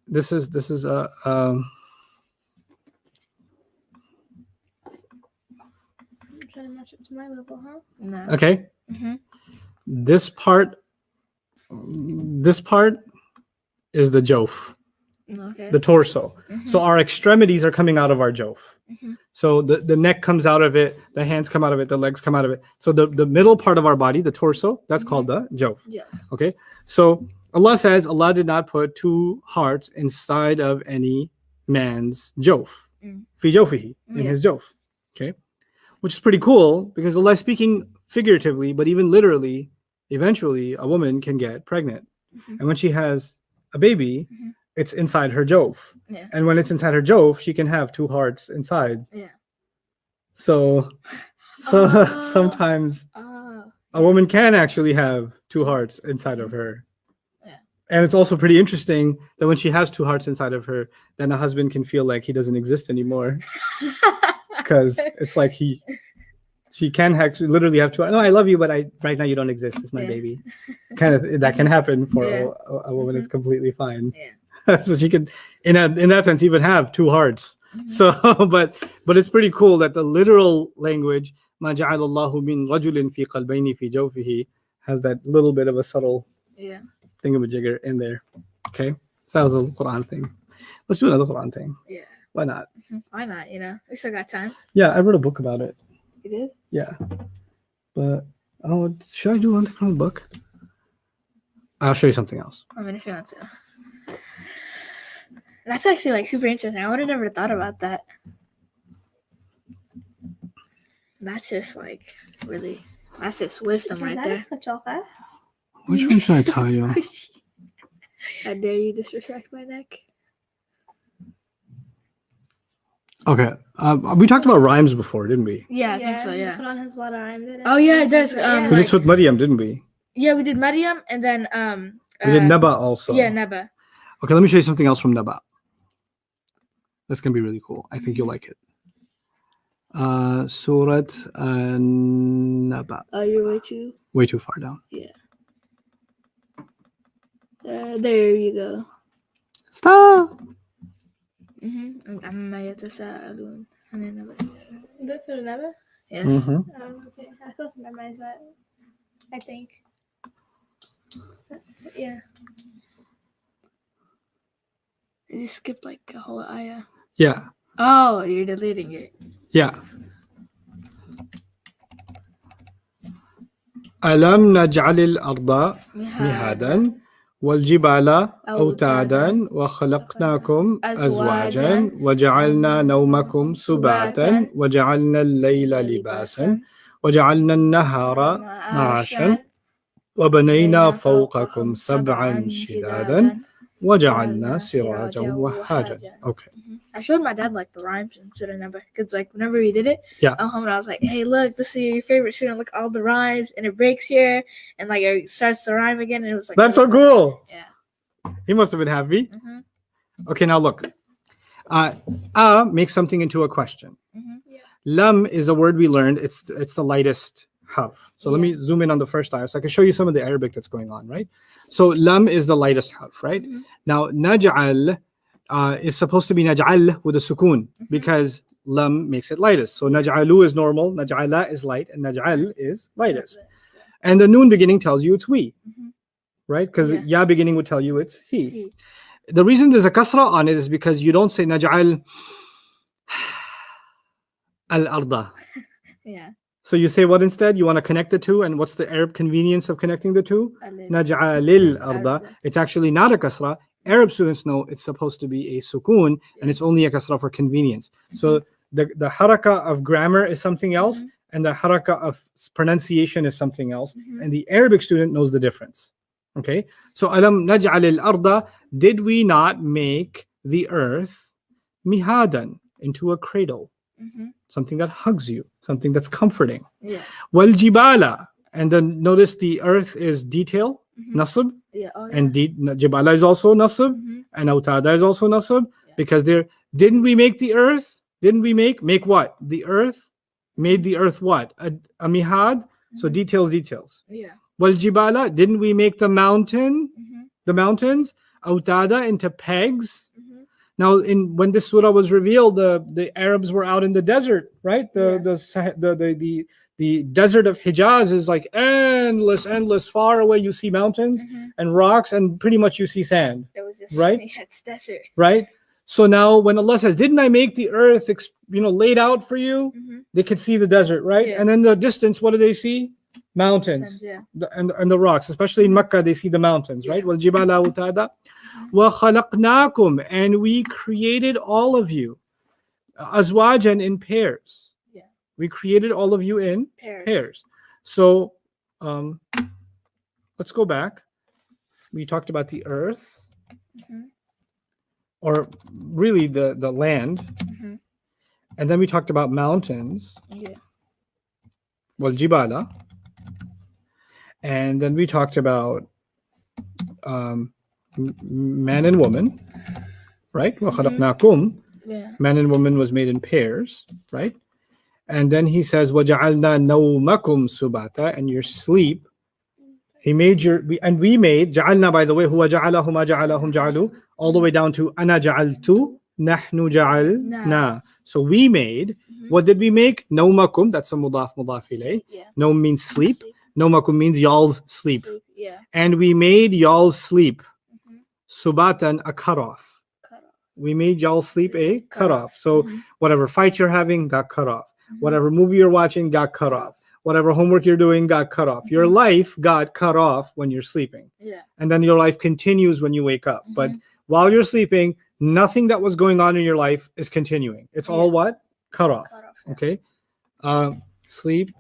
this is a, I'm trying to match it to my level, huh? No. okay. Mm-hmm. This part is the jawf, Okay. the torso. Mm-hmm. So our extremities are coming out of our jawf. Mm-hmm. So the neck comes out of it, the hands come out of it, the legs come out of it. So the middle part of our body, the torso, that's called the jawf. Yeah. Okay. So Allah says Allah did not put two hearts inside of any man's jawf. Fi jawfihi, in his jawf. Okay. Which is pretty cool because Allah is speaking figuratively, but even literally, eventually a woman can get pregnant. And when she has a baby, it's inside her jawf. Yeah. And when it's inside her jawf, she can have two hearts inside. Yeah. So sometimes a woman can actually have two hearts inside of her. Yeah. And it's also pretty interesting that when she has two hearts inside of her, then a husband can feel like he doesn't exist anymore. Because it's like she can actually literally have two. No, I love you, but right now you don't exist. It's my baby. Kind of that can happen for a woman. It's completely fine. Yeah. So she can, in that sense, even have two hearts. So, but it's pretty cool that the literal language "Ma ja'ala Allahu min rajulin fi qalbayni fi jawfihi" has that little bit of a subtle thingamajigger in there. Okay, so that was a Quran thing. Let's do another Quran thing. Yeah. Why not? Why not? We still got time. Yeah, I wrote a book about it. You did? Yeah, but should I do one thing from the book? I'll show you something else. I mean, if you want to. That's actually like super interesting. I would have never thought about that. That's just like really. That's just wisdom right there. Which one should I tell you? How dare you disrespect my neck? Okay, we talked about rhymes before, didn't we? Yeah, I think so. Yeah. Quran has a lot of rhymes in it. Oh yeah, it does. We Like, did Surah Maryam, didn't we? yeah, we did Maryam and then We did Naba also. Yeah, Naba. Okay, let me show you something else from Naba. That's gonna be really cool. I think you'll like it. Surah Naba. Oh, you're Way too far down. Yeah. There you go. Stop. عما يتساءلون عن النبأ. That's what another? Yes. Okay. I supposed to memorize that. I think. Yeah. You skipped like a whole ayah. Yeah. Oh, you're deleting it. Yeah. ألم نجعل الأرض مهادا والجبال أوتادا وخلقناكم أزواجا وجعلنا نومكم سباتا وجعلنا الليل لباسا وجعلنا النهار معاشا وبنينا فوقكم سبعا شدادا وجعلنا سراجا وهاجا. Okay. I showed my dad like the rhymes in Surah Naba because like whenever we did it, I was like, hey, look, this is your favorite surah. Look, all the rhymes, and it breaks here, and like it starts to rhyme again, and it was like that's so cool. Yeah. He must have been happy. Okay, now look. Makes something into a question. Lam is a word we learned. It's the lightest harf. So let me zoom in on the first ayah so I can show you some of the Arabic that's going on, right? So lam is the lightest harf, right? Now naj'al is supposed to be naj'al with a sukoon because lam makes it lightest. So naj'alu is normal, naj'ala is light, and naj'al is lightest. And the noon beginning tells you it's we, right? Because ya beginning would tell you it's he. The reason there's a kasra on it is because you don't say naj'al al-arda. Yeah. So you say what instead? You want to connect the two, and what's the Arab convenience of connecting the two? Naj'alil arda. It's actually not a kasra. Arab students know it's supposed to be a sukoon, and it's only a kasra for convenience. So the haraka of grammar is something else, and the haraka of pronunciation is something else, and the Arabic student knows the difference. Okay, so alam naj'al al-arda, did we not make the earth mihadan, into a cradle, something that hugs you, something that's comforting. Yeah. Wal jibala, and then notice the earth is detail, nasab, Yeah. Oh, yeah. and jibala is also nasab, and autada is also nasab, because there, didn't we make the earth? Didn't we make what? The earth made the earth what? A mihad. So details. Yeah. Wal jibala, didn't we make the mountains? Autada, into pegs. Now, when this surah was revealed, the Arabs were out in the desert, right? The desert of Hijaz is like endless. Far away, you see mountains and rocks, and pretty much you see sand. It was just right? Yeah, it's desert. Right. So now, when Allah says, "Didn't I make the earth, laid out for you?" They could see the desert, right? Yeah. And then the distance, what do they see? Mountains. Yeah. And the rocks, especially in Mecca, they see the mountains, right? Wal jibala utada. Wa khalaqnakum, and we created all of you azwajan, in pairs. Yeah. We created all of you in Pairs. pairs. So let's go back. We talked about the earth, or really the land, and then we talked about mountains. Yeah. Wal jibala, and then we talked about man and woman, right? Wa khalaqnakum, Yeah. man and woman was made in pairs, right? And then he says, وَجَعَلْنَا نَوْمَكُمْ سُبَاتًا, and your sleep. We made, جَعَلْنَا, by the way, هُوَ جَعَلَهُ مَا جَعَلَهُمْ جَعَلُوا, all the way down to أَنَا جَعَلْتُ نَحْنُ جَعَلْنَا. So we made, what did we make? نَوْمَكُمْ, that's a mudaf ilayh. Yeah. Nawm means sleep. Nawmakum means y'all's sleep. Yeah. And we made y'all's sleep subatan, a cutoff. We made y'all sleep a cutoff. So whatever fight you're having got cut off. Whatever movie you're watching got cut off. Whatever homework you're doing got cut off. Your life got cut off when you're sleeping. Yeah. And then your life continues when you wake up. But while you're sleeping, nothing that was going on in your life is continuing. It's all what? Cut off. Cut off. Yeah. Okay. Sleep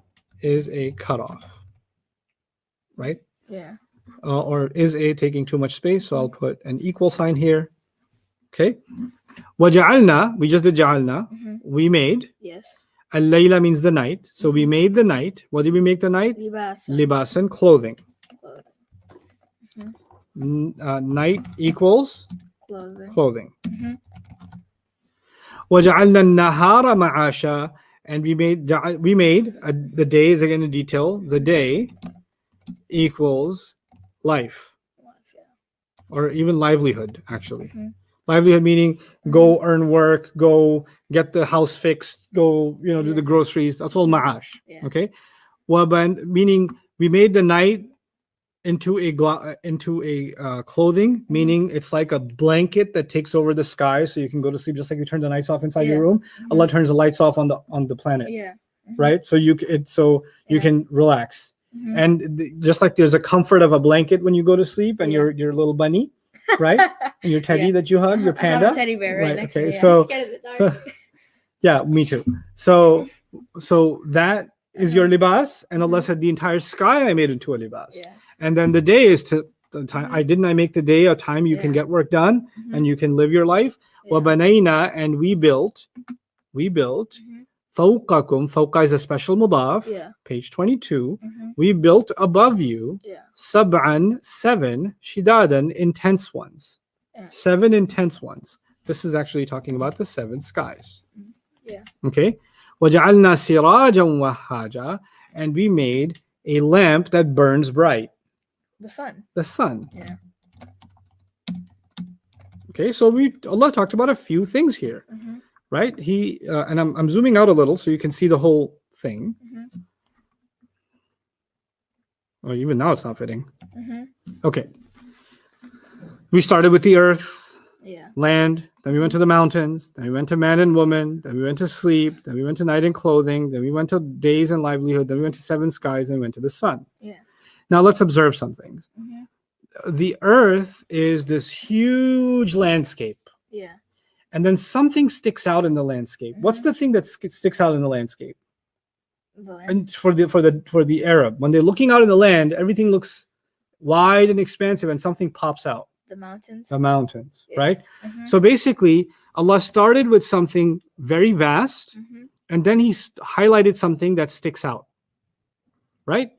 is a cutoff. Right? Yeah. Or is a taking too much space, so I'll put an equal sign here. Okay. وَجَعَلْنَا, we just did ja'alna. We made. Yes. Al-layla means the night. So we made the night. What did we make the night? Libasa. Libasan, clothing. Night equals clothing. وَجَعَلْنَا النَّهَارَ مَعَاشًا, and we made the day is again in detail. The day equals life, or even livelihood, actually. Livelihood meaning go earn work, go get the house fixed, go do the groceries. That's all ma'ash. Yeah. Okay. Waban, meaning we made the night into a clothing, meaning it's like a blanket that takes over the sky, so you can go to sleep just like you turn the lights off inside your room. Allah turns the lights off on the planet. Yeah. Right. So you can relax. And just like there's a comfort of a blanket when you go to sleep, and your little bunny, right? And your teddy that you hug, your panda. I have a teddy bear right next to me. So, I'm scared of the dark. yeah, me too. So that is your libas, and Allah said the entire sky I made into a libas. Yeah. And then the day is the time. I make the day a time you can get work done and you can live your life. وَبَنَيْنَا, and we built. فَوْقَكُمْ, fawqa is a special mudaf. Yeah. Page 22. We built above you. Sab'an, 7, shidadan, intense ones. 7 intense ones. This is actually talking about the 7 skies. Yeah. Okay. وَجَعَلْنَا سِرَاجًا وَهَّاجًا, and we made a lamp that burns bright. The sun. The sun. Yeah. Okay, so Allah talked about a few things here, right? And I'm zooming out a little so you can see the whole thing. Oh, even now it's not fitting. Okay. We started with the earth, land, then we went to the mountains, then we went to man and woman, then we went to sleep, then we went to night and clothing, then we went to days and livelihood, then we went to 7 skies, then we went to the sun. Yeah. Now let's observe some things. The earth is this huge landscape. Yeah. And then something sticks out in the landscape. What's the thing that sticks out in the landscape? and for the Arab, when they're looking out in the land, everything looks wide and expansive, and something pops out. The mountains. The mountains, Yeah. right? Mhm. So basically, Allah started with something very vast, Mhm. and then He highlighted something that sticks out, right?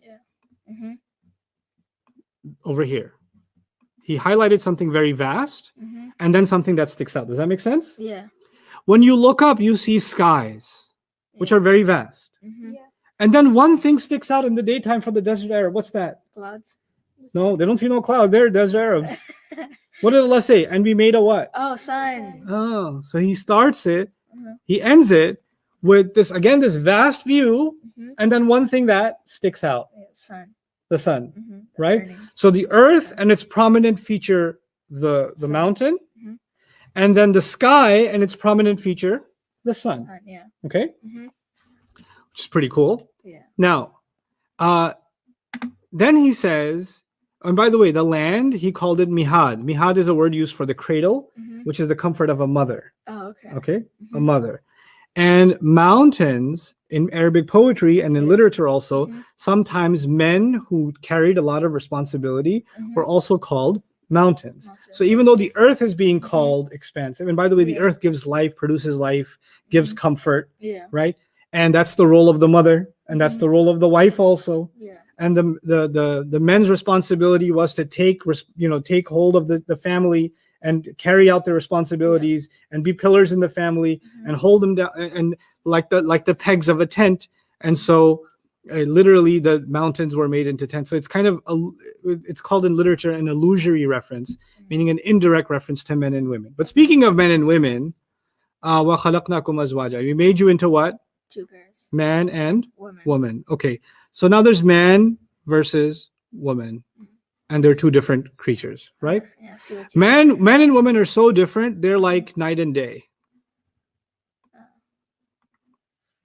Mhm. Over here, He highlighted something very vast, Mhm. and then something that sticks out. Does that make sense? Yeah. When you look up, you see skies, which Yeah. are very vast. Mhm. And then one thing sticks out in the daytime for the desert Arab. What's that? Clouds. No, they don't see no cloud. They're desert Arabs. What did Allah say? And we made a what? Oh, sun. Oh, so He starts it, Mhm. He ends it with this vast view, Mhm. and then one thing that sticks out, Yeah, sun. the sun, Mhm. The right? burning. So the earth sun. and its prominent feature, the Sun. mountain, Mhm. and then the sky and its prominent feature, the sun. Sun. Yeah. Okay, Mhm. which is pretty cool. Yeah. Now, then He says, and by the way, the land, He called it mihad. Mihad is a word used for the cradle, Mhm. which is the comfort of a mother. Oh, okay. Okay, a Mhm. mother. And mountains in Arabic poetry and in Yeah. literature also, Mhm. sometimes men who carried a lot of responsibility Mhm. were also called mountains. Mountains, So even though the earth is being Mhm. called expansive, and by the way, the Yeah. earth gives life, produces life, gives Mhm. comfort, Yeah. right? And that's the role of the mother, and that's Mhm. the role of the wife also. Yeah. And the men's responsibility was to take hold of the family and carry out their responsibilities and be pillars in the family Mhm. and hold them down and like the pegs of a tent. And so literally the mountains were made into tents. So it's kind of it's called in literature an illusory reference, meaning an indirect reference to men and women. But speaking of men and women, وَخَلَقْنَاكُمْ أَزْوَاجًا, we made you into what? Two pairs. Man and Women. woman. Okay, so now there's man versus woman, and they're two different creatures, right? Yeah. I see what you did there. Men and women are so different. They're like night and day.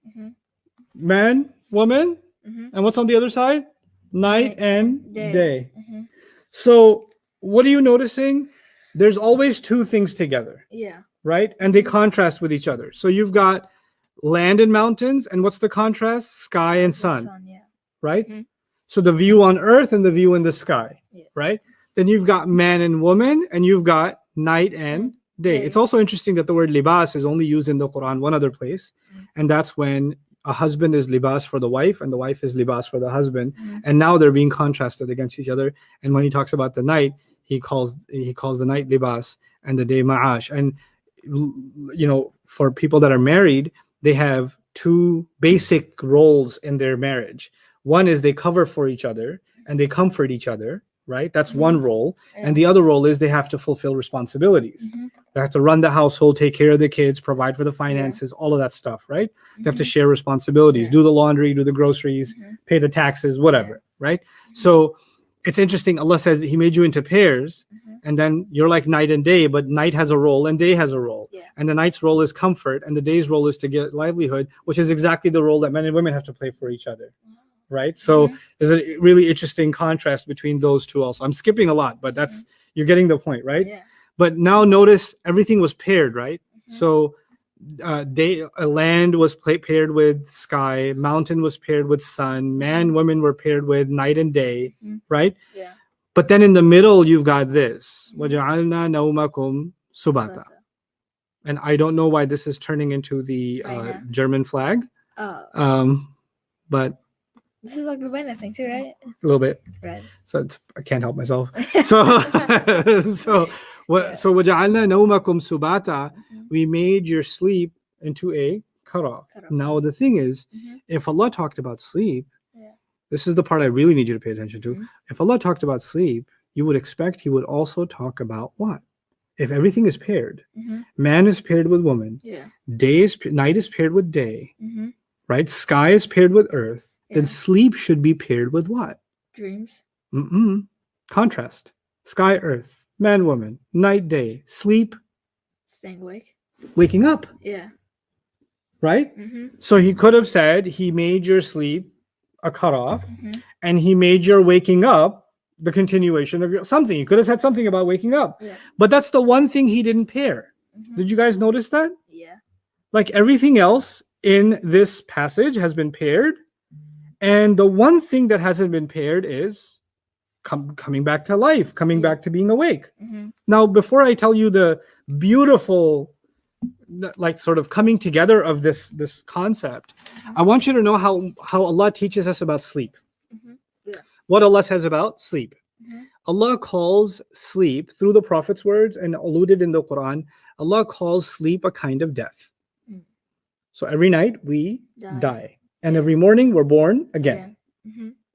Mhm. Man, woman, Mhm. and what's on the other side? Night Night and and day. day. Mhm. So what are you noticing? There's always two things together, Yeah. right? And they contrast with each other. So you've got land and mountains, and what's the contrast? Sky and sun, Yeah. right? Mhm. So the view on earth and the view in the sky, Yeah. right? Then you've got man and woman, and you've got night and day. Day. It's also interesting that the word libas is only used in the Quran one other place, and that's when a husband is libas for the wife and the wife is libas for the husband, and now they're being contrasted against each other. And when He talks about the night, he calls the night libas and the day ma'ash. And for people that are married, they have two basic roles in their marriage. One is they cover for each other and they comfort each other, right? That's one role. And the other role is they have to fulfill responsibilities. They have to run the household, take care of the kids, provide for the finances, all of that stuff, right? They have to share responsibilities, do the laundry, do the groceries, pay the taxes, whatever, right? So it's interesting. Allah says He made you into pairs, and then you're like night and day, but night has a role and day has a role. And the night's role is comfort, and the day's role is to get livelihood, which is exactly the role that men and women have to play for each other. Right? So there's a really interesting contrast between those two also. I'm skipping a lot, but you're getting the point, right? Yeah. But now notice everything was paired, right? So land was paired with sky, mountain was paired with sun, man, women were paired with night and day, right? Yeah. But then in the middle, you've got this. وَجَعَلْنَا نَوْمَكُمْ سُبَاتًا. And I don't know why this is turning into the German flag. Oh. But This is like the Baseerah thing too, right? a little bit. Right. So I can't help myself. So وَجَعَلْنَا نَوْمَكُمْ سُبَاتًا. We made your sleep into a cutoff. Now the thing is, if Allah talked about sleep, this is the part I really need you to pay attention to. If Allah talked about sleep, you would expect He would also talk about what? If everything is paired, man is paired with woman, night is paired with day, right? Sky is paired with earth. Then sleep should be paired with what? Dreams. Contrast. Sky, earth, man, woman, night, day, sleep. Staying awake. Waking up. Yeah. Right? So He could have said He made your sleep a cutoff, and He made your waking up the continuation of your something. He could have said something about waking up. But that's the one thing He didn't pair. Did you guys notice that? Yeah. Like everything else in this passage has been paired, And the one thing that hasn't been paired is coming back to life, coming back to being awake. Now, before I tell you the beautiful, like, sort of coming together of this concept, I want you to know how Allah teaches us about sleep. What Allah says about sleep. Allah calls sleep, through the Prophet's words and alluded in the Quran, Allah calls sleep a kind of death. So every night we die. And every morning we're born again.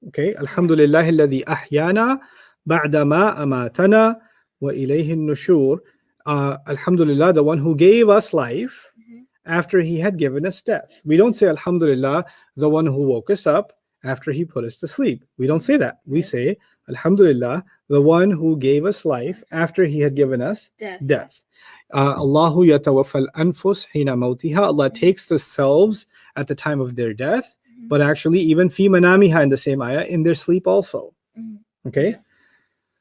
Okay? Alhamdulillah alladhi ahyana ba'da ma amatana wa ilayhi an-nushur. Alhamdulillah, the one who gave us life after he had given us death. We don't say Alhamdulillah, the one who woke us up after he put us to sleep. We don't say that. We say Alhamdulillah, the one who gave us life after he had given us death. Allahu yatawaffal anfus hina mautiha. Allah takes the selves at the time of their death, but actually even fi manamiha, in the same ayah, in their sleep also. Okay?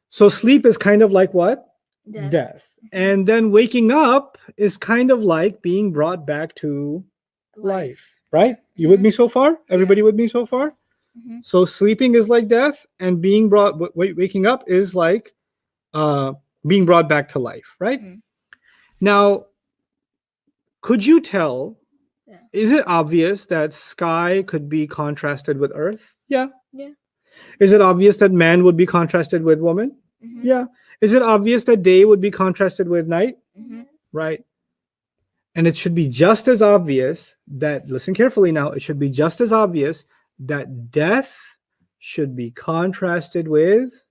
So sleep is kind of like what? Death. And then waking up is kind of like being brought back to life. Right? You with me so far? Everybody with me so far? So sleeping is like death, and being waking up is like being brought back to life, right? Now, could you tell, is it obvious that sky could be contrasted with earth? Yeah. Is it obvious that man would be contrasted with woman? Yeah. Is it obvious that day would be contrasted with night? Right. And it should be just as obvious that, listen carefully now, it should be just as obvious that death should be contrasted with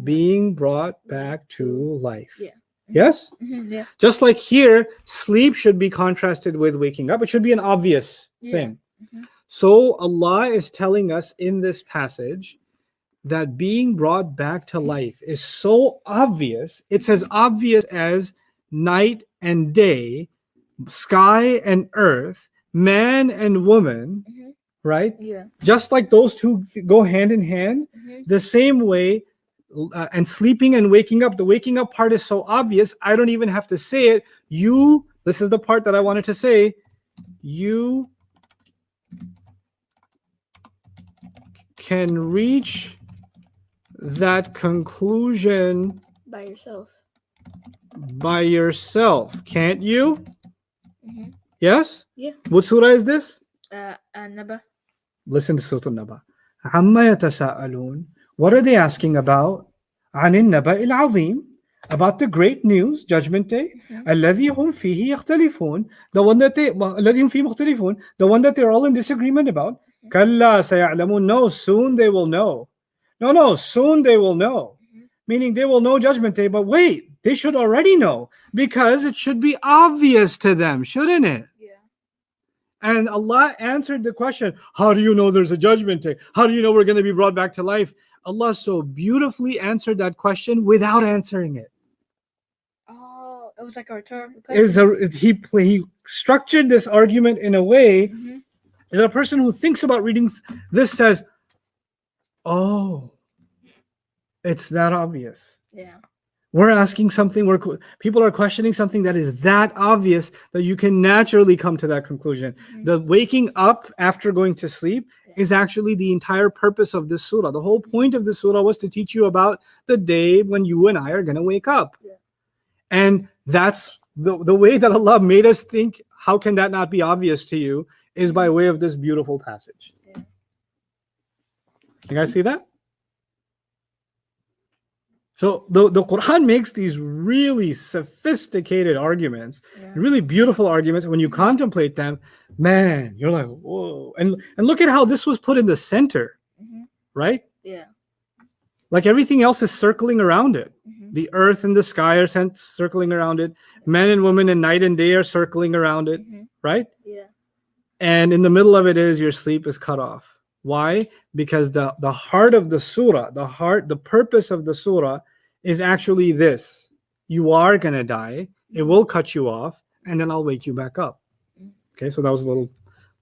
being brought back to life. Yes? Just like here, sleep should be contrasted with waking up. It should be an obvious thing. So Allah is telling us in this passage that being brought back to life is so obvious. It's as obvious as night and day, sky and earth, man and woman, right? Just like those two go hand in hand, the same way, and sleeping and waking up, the waking up part is so obvious, I don't even have to say it. This is the part that I wanted to say, you can reach that conclusion by yourself, can't you? Yes? What surah is this? Naba. Listen to Surah Naba. Amma yatasa'alun. What are they asking about? Anin naba'il azim. About the great news, Judgment Day. Alladhi hum fihi yakhtalifun. The one that they're all in disagreement about. Kalla saya'lamun. No, soon they will know. No, soon they will know. Meaning they will know Judgment Day, but wait, they should already know, because it should be obvious to them, shouldn't it? And Allah answered the question, how do you know there's a Judgment Day? How do you know we're going to be brought back to life? Allah so beautifully answered that question without answering it. Oh, it was like a rhetorical question. He structured this argument in a way that a person who thinks about reading this says, oh, it's that obvious. We're asking something where people are questioning something that is that obvious that you can naturally come to that conclusion. The waking up after going to sleep is actually the entire purpose of this surah. The whole point of this surah was to teach you about the day when you and I are going to wake up. And that's the way that Allah made us think, how can that not be obvious to you, is by way of this beautiful passage. You guys see that? So the Quran makes these really sophisticated arguments, really beautiful arguments. When you contemplate them, man, you're like, whoa. And look at how this was put in the center, right? Like everything else is circling around it. The earth and the sky are circling around it. Men and women and night and day are circling around it, right? And in the middle of it is your sleep is cut off. Why? Because the heart of the surah, the purpose of the surah is actually this. You are going to die. It will cut you off, and then I'll wake you back up. Okay, so that was a little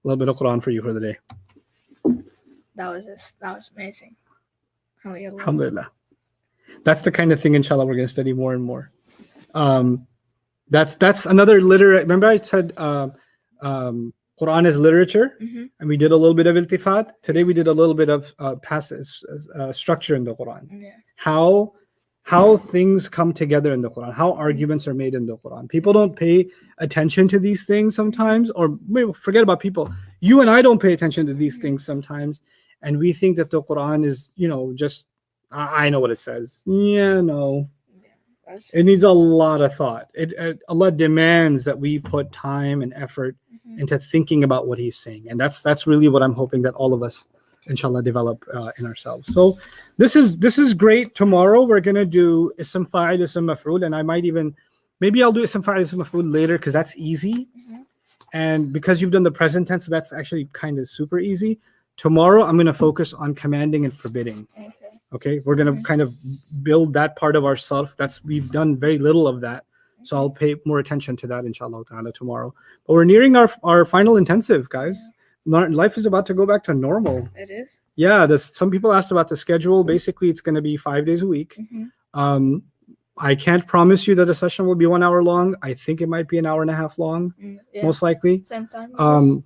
bit of Quran for you for the day. That was amazing. Alhamdulillah. That's the kind of thing, inshallah, we're going to study more and more. That's another literary. Remember I said Quran as literature, Mm-hmm. and we did a little bit of iltifat. Today we did a little bit of passage structure in the Quran. Yeah. How things come together in the Quran, how arguments are made in the Quran. People don't pay attention to these things sometimes, or maybe forget about people. You and I don't pay attention to these things sometimes, and we think that the Quran is, just I know what it says. Yeah, no. It needs a lot of thought. Allah demands that we put time and effort into thinking about what He's saying, and that's really what I'm hoping that all of us, inshallah, develop in ourselves. So this is great. Tomorrow we're gonna do ism fa'il, ism maf'ul, and I might even maybe I'll do ism fa'il, ism maf'ul later because that's easy, and because you've done the present tense, so that's actually kind of super easy. Tomorrow I'm gonna focus on commanding and forbidding. Okay, we're gonna kind of build that part of ourself. We've done very little of that, so I'll pay more attention to that, inshallah ta'ala, tomorrow. But we're nearing our final intensive, guys. Life is about to go back to normal. It is. Yeah, some people asked about the schedule. Basically, it's going to be 5 days a week. I can't promise you that the session will be 1 hour long. I think it might be an hour and a half long, most likely. Same time.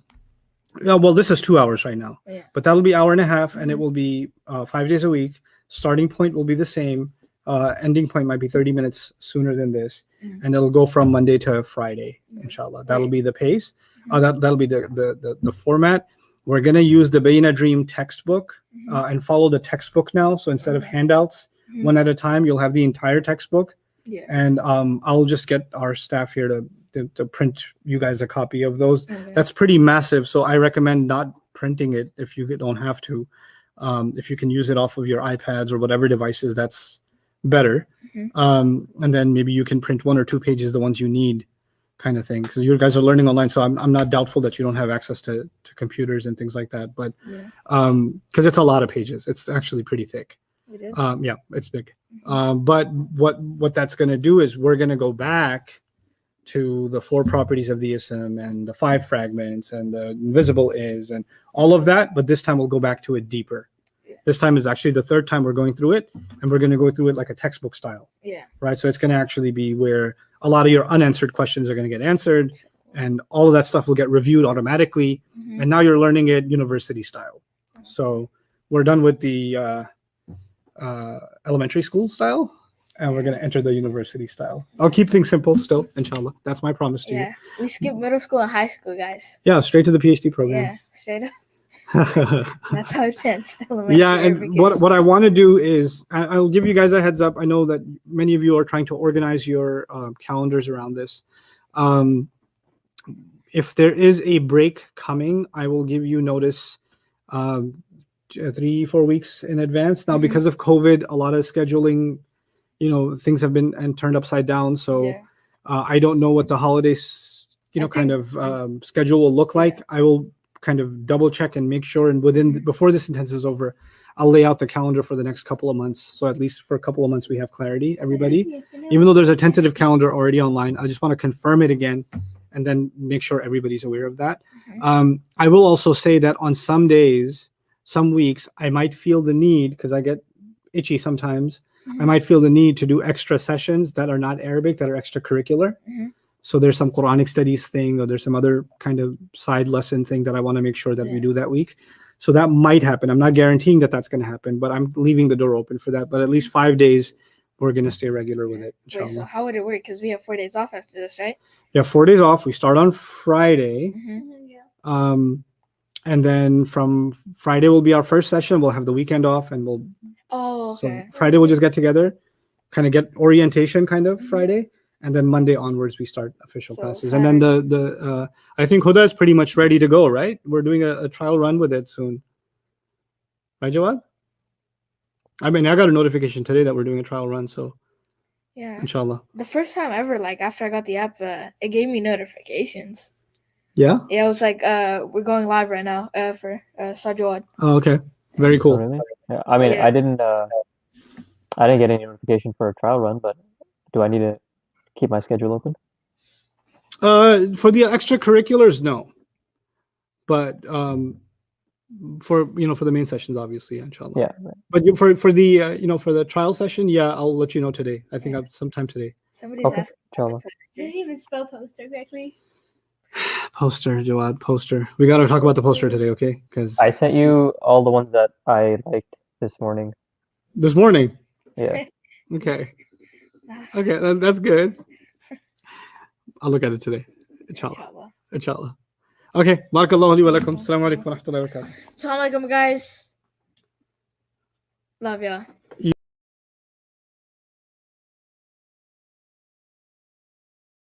Yeah, well, this is 2 hours right now, but that'll be hour and a half, and it will be 5 days a week. Starting point will be the same. Ending point might be 30 minutes sooner than this, and it'll go from Monday to Friday, inshallah. That'll be the pace. That'll be the format. We're gonna use the Bayyinah Dream textbook and follow the textbook now. So instead of handouts, one at a time, you'll have the entire textbook. Yeah. And I'll just get our staff here to print you guys a copy of those. That's pretty massive, so I recommend not printing it if you don't have to. If you can use it off of your iPads or whatever devices, that's better. And then maybe you can print 1 or 2 pages, the ones you need, kind of thing, because you guys are learning online, so I'm not doubtful that you don't have access to computers and things like that, but because it's a lot of pages, it's actually pretty thick. It is. Yeah, it's big. But what that's going to do is we're going to go back to the 4 properties of the ism and the 5 fragments and the invisible is and all of that, but this time we'll go back to it deeper. This time is actually the 3rd time we're going through it, and we're going to go through it like a textbook style. Yeah. Right. So it's going to actually be where a lot of your unanswered questions are going to get answered, and all of that stuff will get reviewed automatically. And now you're learning it university style. So we're done with the elementary school style, and we're going to enter the university style. I'll keep things simple still, inshallah. That's my promise to you. Yeah. We skipped middle school and high school, guys. Yeah, straight to the PhD program. Yeah, straight up. That's how it's been. Yeah, and what I want to do is I'll give you guys a heads up. I know that many of you are trying to organize your calendars around this. If there is a break coming, I will give you notice 3-4 weeks in advance. Now, because of COVID, a lot of scheduling, things have been turned upside down. So I don't know what the holidays, schedule will look like. I will kind of double check and make sure, and before this intensive is over, I'll lay out the calendar for the next couple of months. So at least for a couple of months we have clarity, everybody. Even though there's a tentative calendar already online, I just want to confirm it again and then make sure everybody's aware of that. I will also say that on some days, some weeks, I might feel the need, because I get itchy sometimes, I might feel the need to do extra sessions that are not Arabic, that are extracurricular. So there's some Quranic studies thing, or there's some other kind of side lesson thing that I want to make sure that we do that week. So that might happen. I'm not guaranteeing that that's going to happen, but I'm leaving the door open for that. But at least 5 days, we're going to stay regular with it, inshallah. Wait, so how would it work? Because we have 4 days off after this, right? Yeah, 4 days off. We start on Friday. And then from Friday will be our first session. We'll have the weekend off, and we'll... Oh, okay. So Friday we'll just get together, kind of get orientation kind of Friday. And then Monday onwards, we start official classes. And then the I think Huda is pretty much ready to go, right? We're doing a trial run with it soon. Right, Jawad? I mean, I got a notification today that we're doing a trial run, so yeah, inshallah. The first time ever, like after I got the app, it gave me notifications. Yeah? Yeah, it was like, we're going live right now for Sajwad. Oh, okay. Very cool. Oh, really? Yeah, I mean, I didn't get any notification for a trial run, but do I need to keep my schedule open? For the extracurriculars, no. But for the main sessions, obviously, inshallah. Yeah. But for the for the trial session, yeah, I'll let you know today. I think sometime today. Somebody's asking. Inshallah. Did you even spell poster correctly? Poster, Jawad, poster. We got to talk about the poster today, okay? Because I sent you all the ones that I liked this morning. this morning. Yeah. Okay. Okay, that's good. I'll look at it today. Inshallah. Inshallah. Okay. Barakallahu li wa lakum. Assalamu alaikum wa rahmatullahi wa barakatuh. Assalamu alaikum, guys. Love y'all.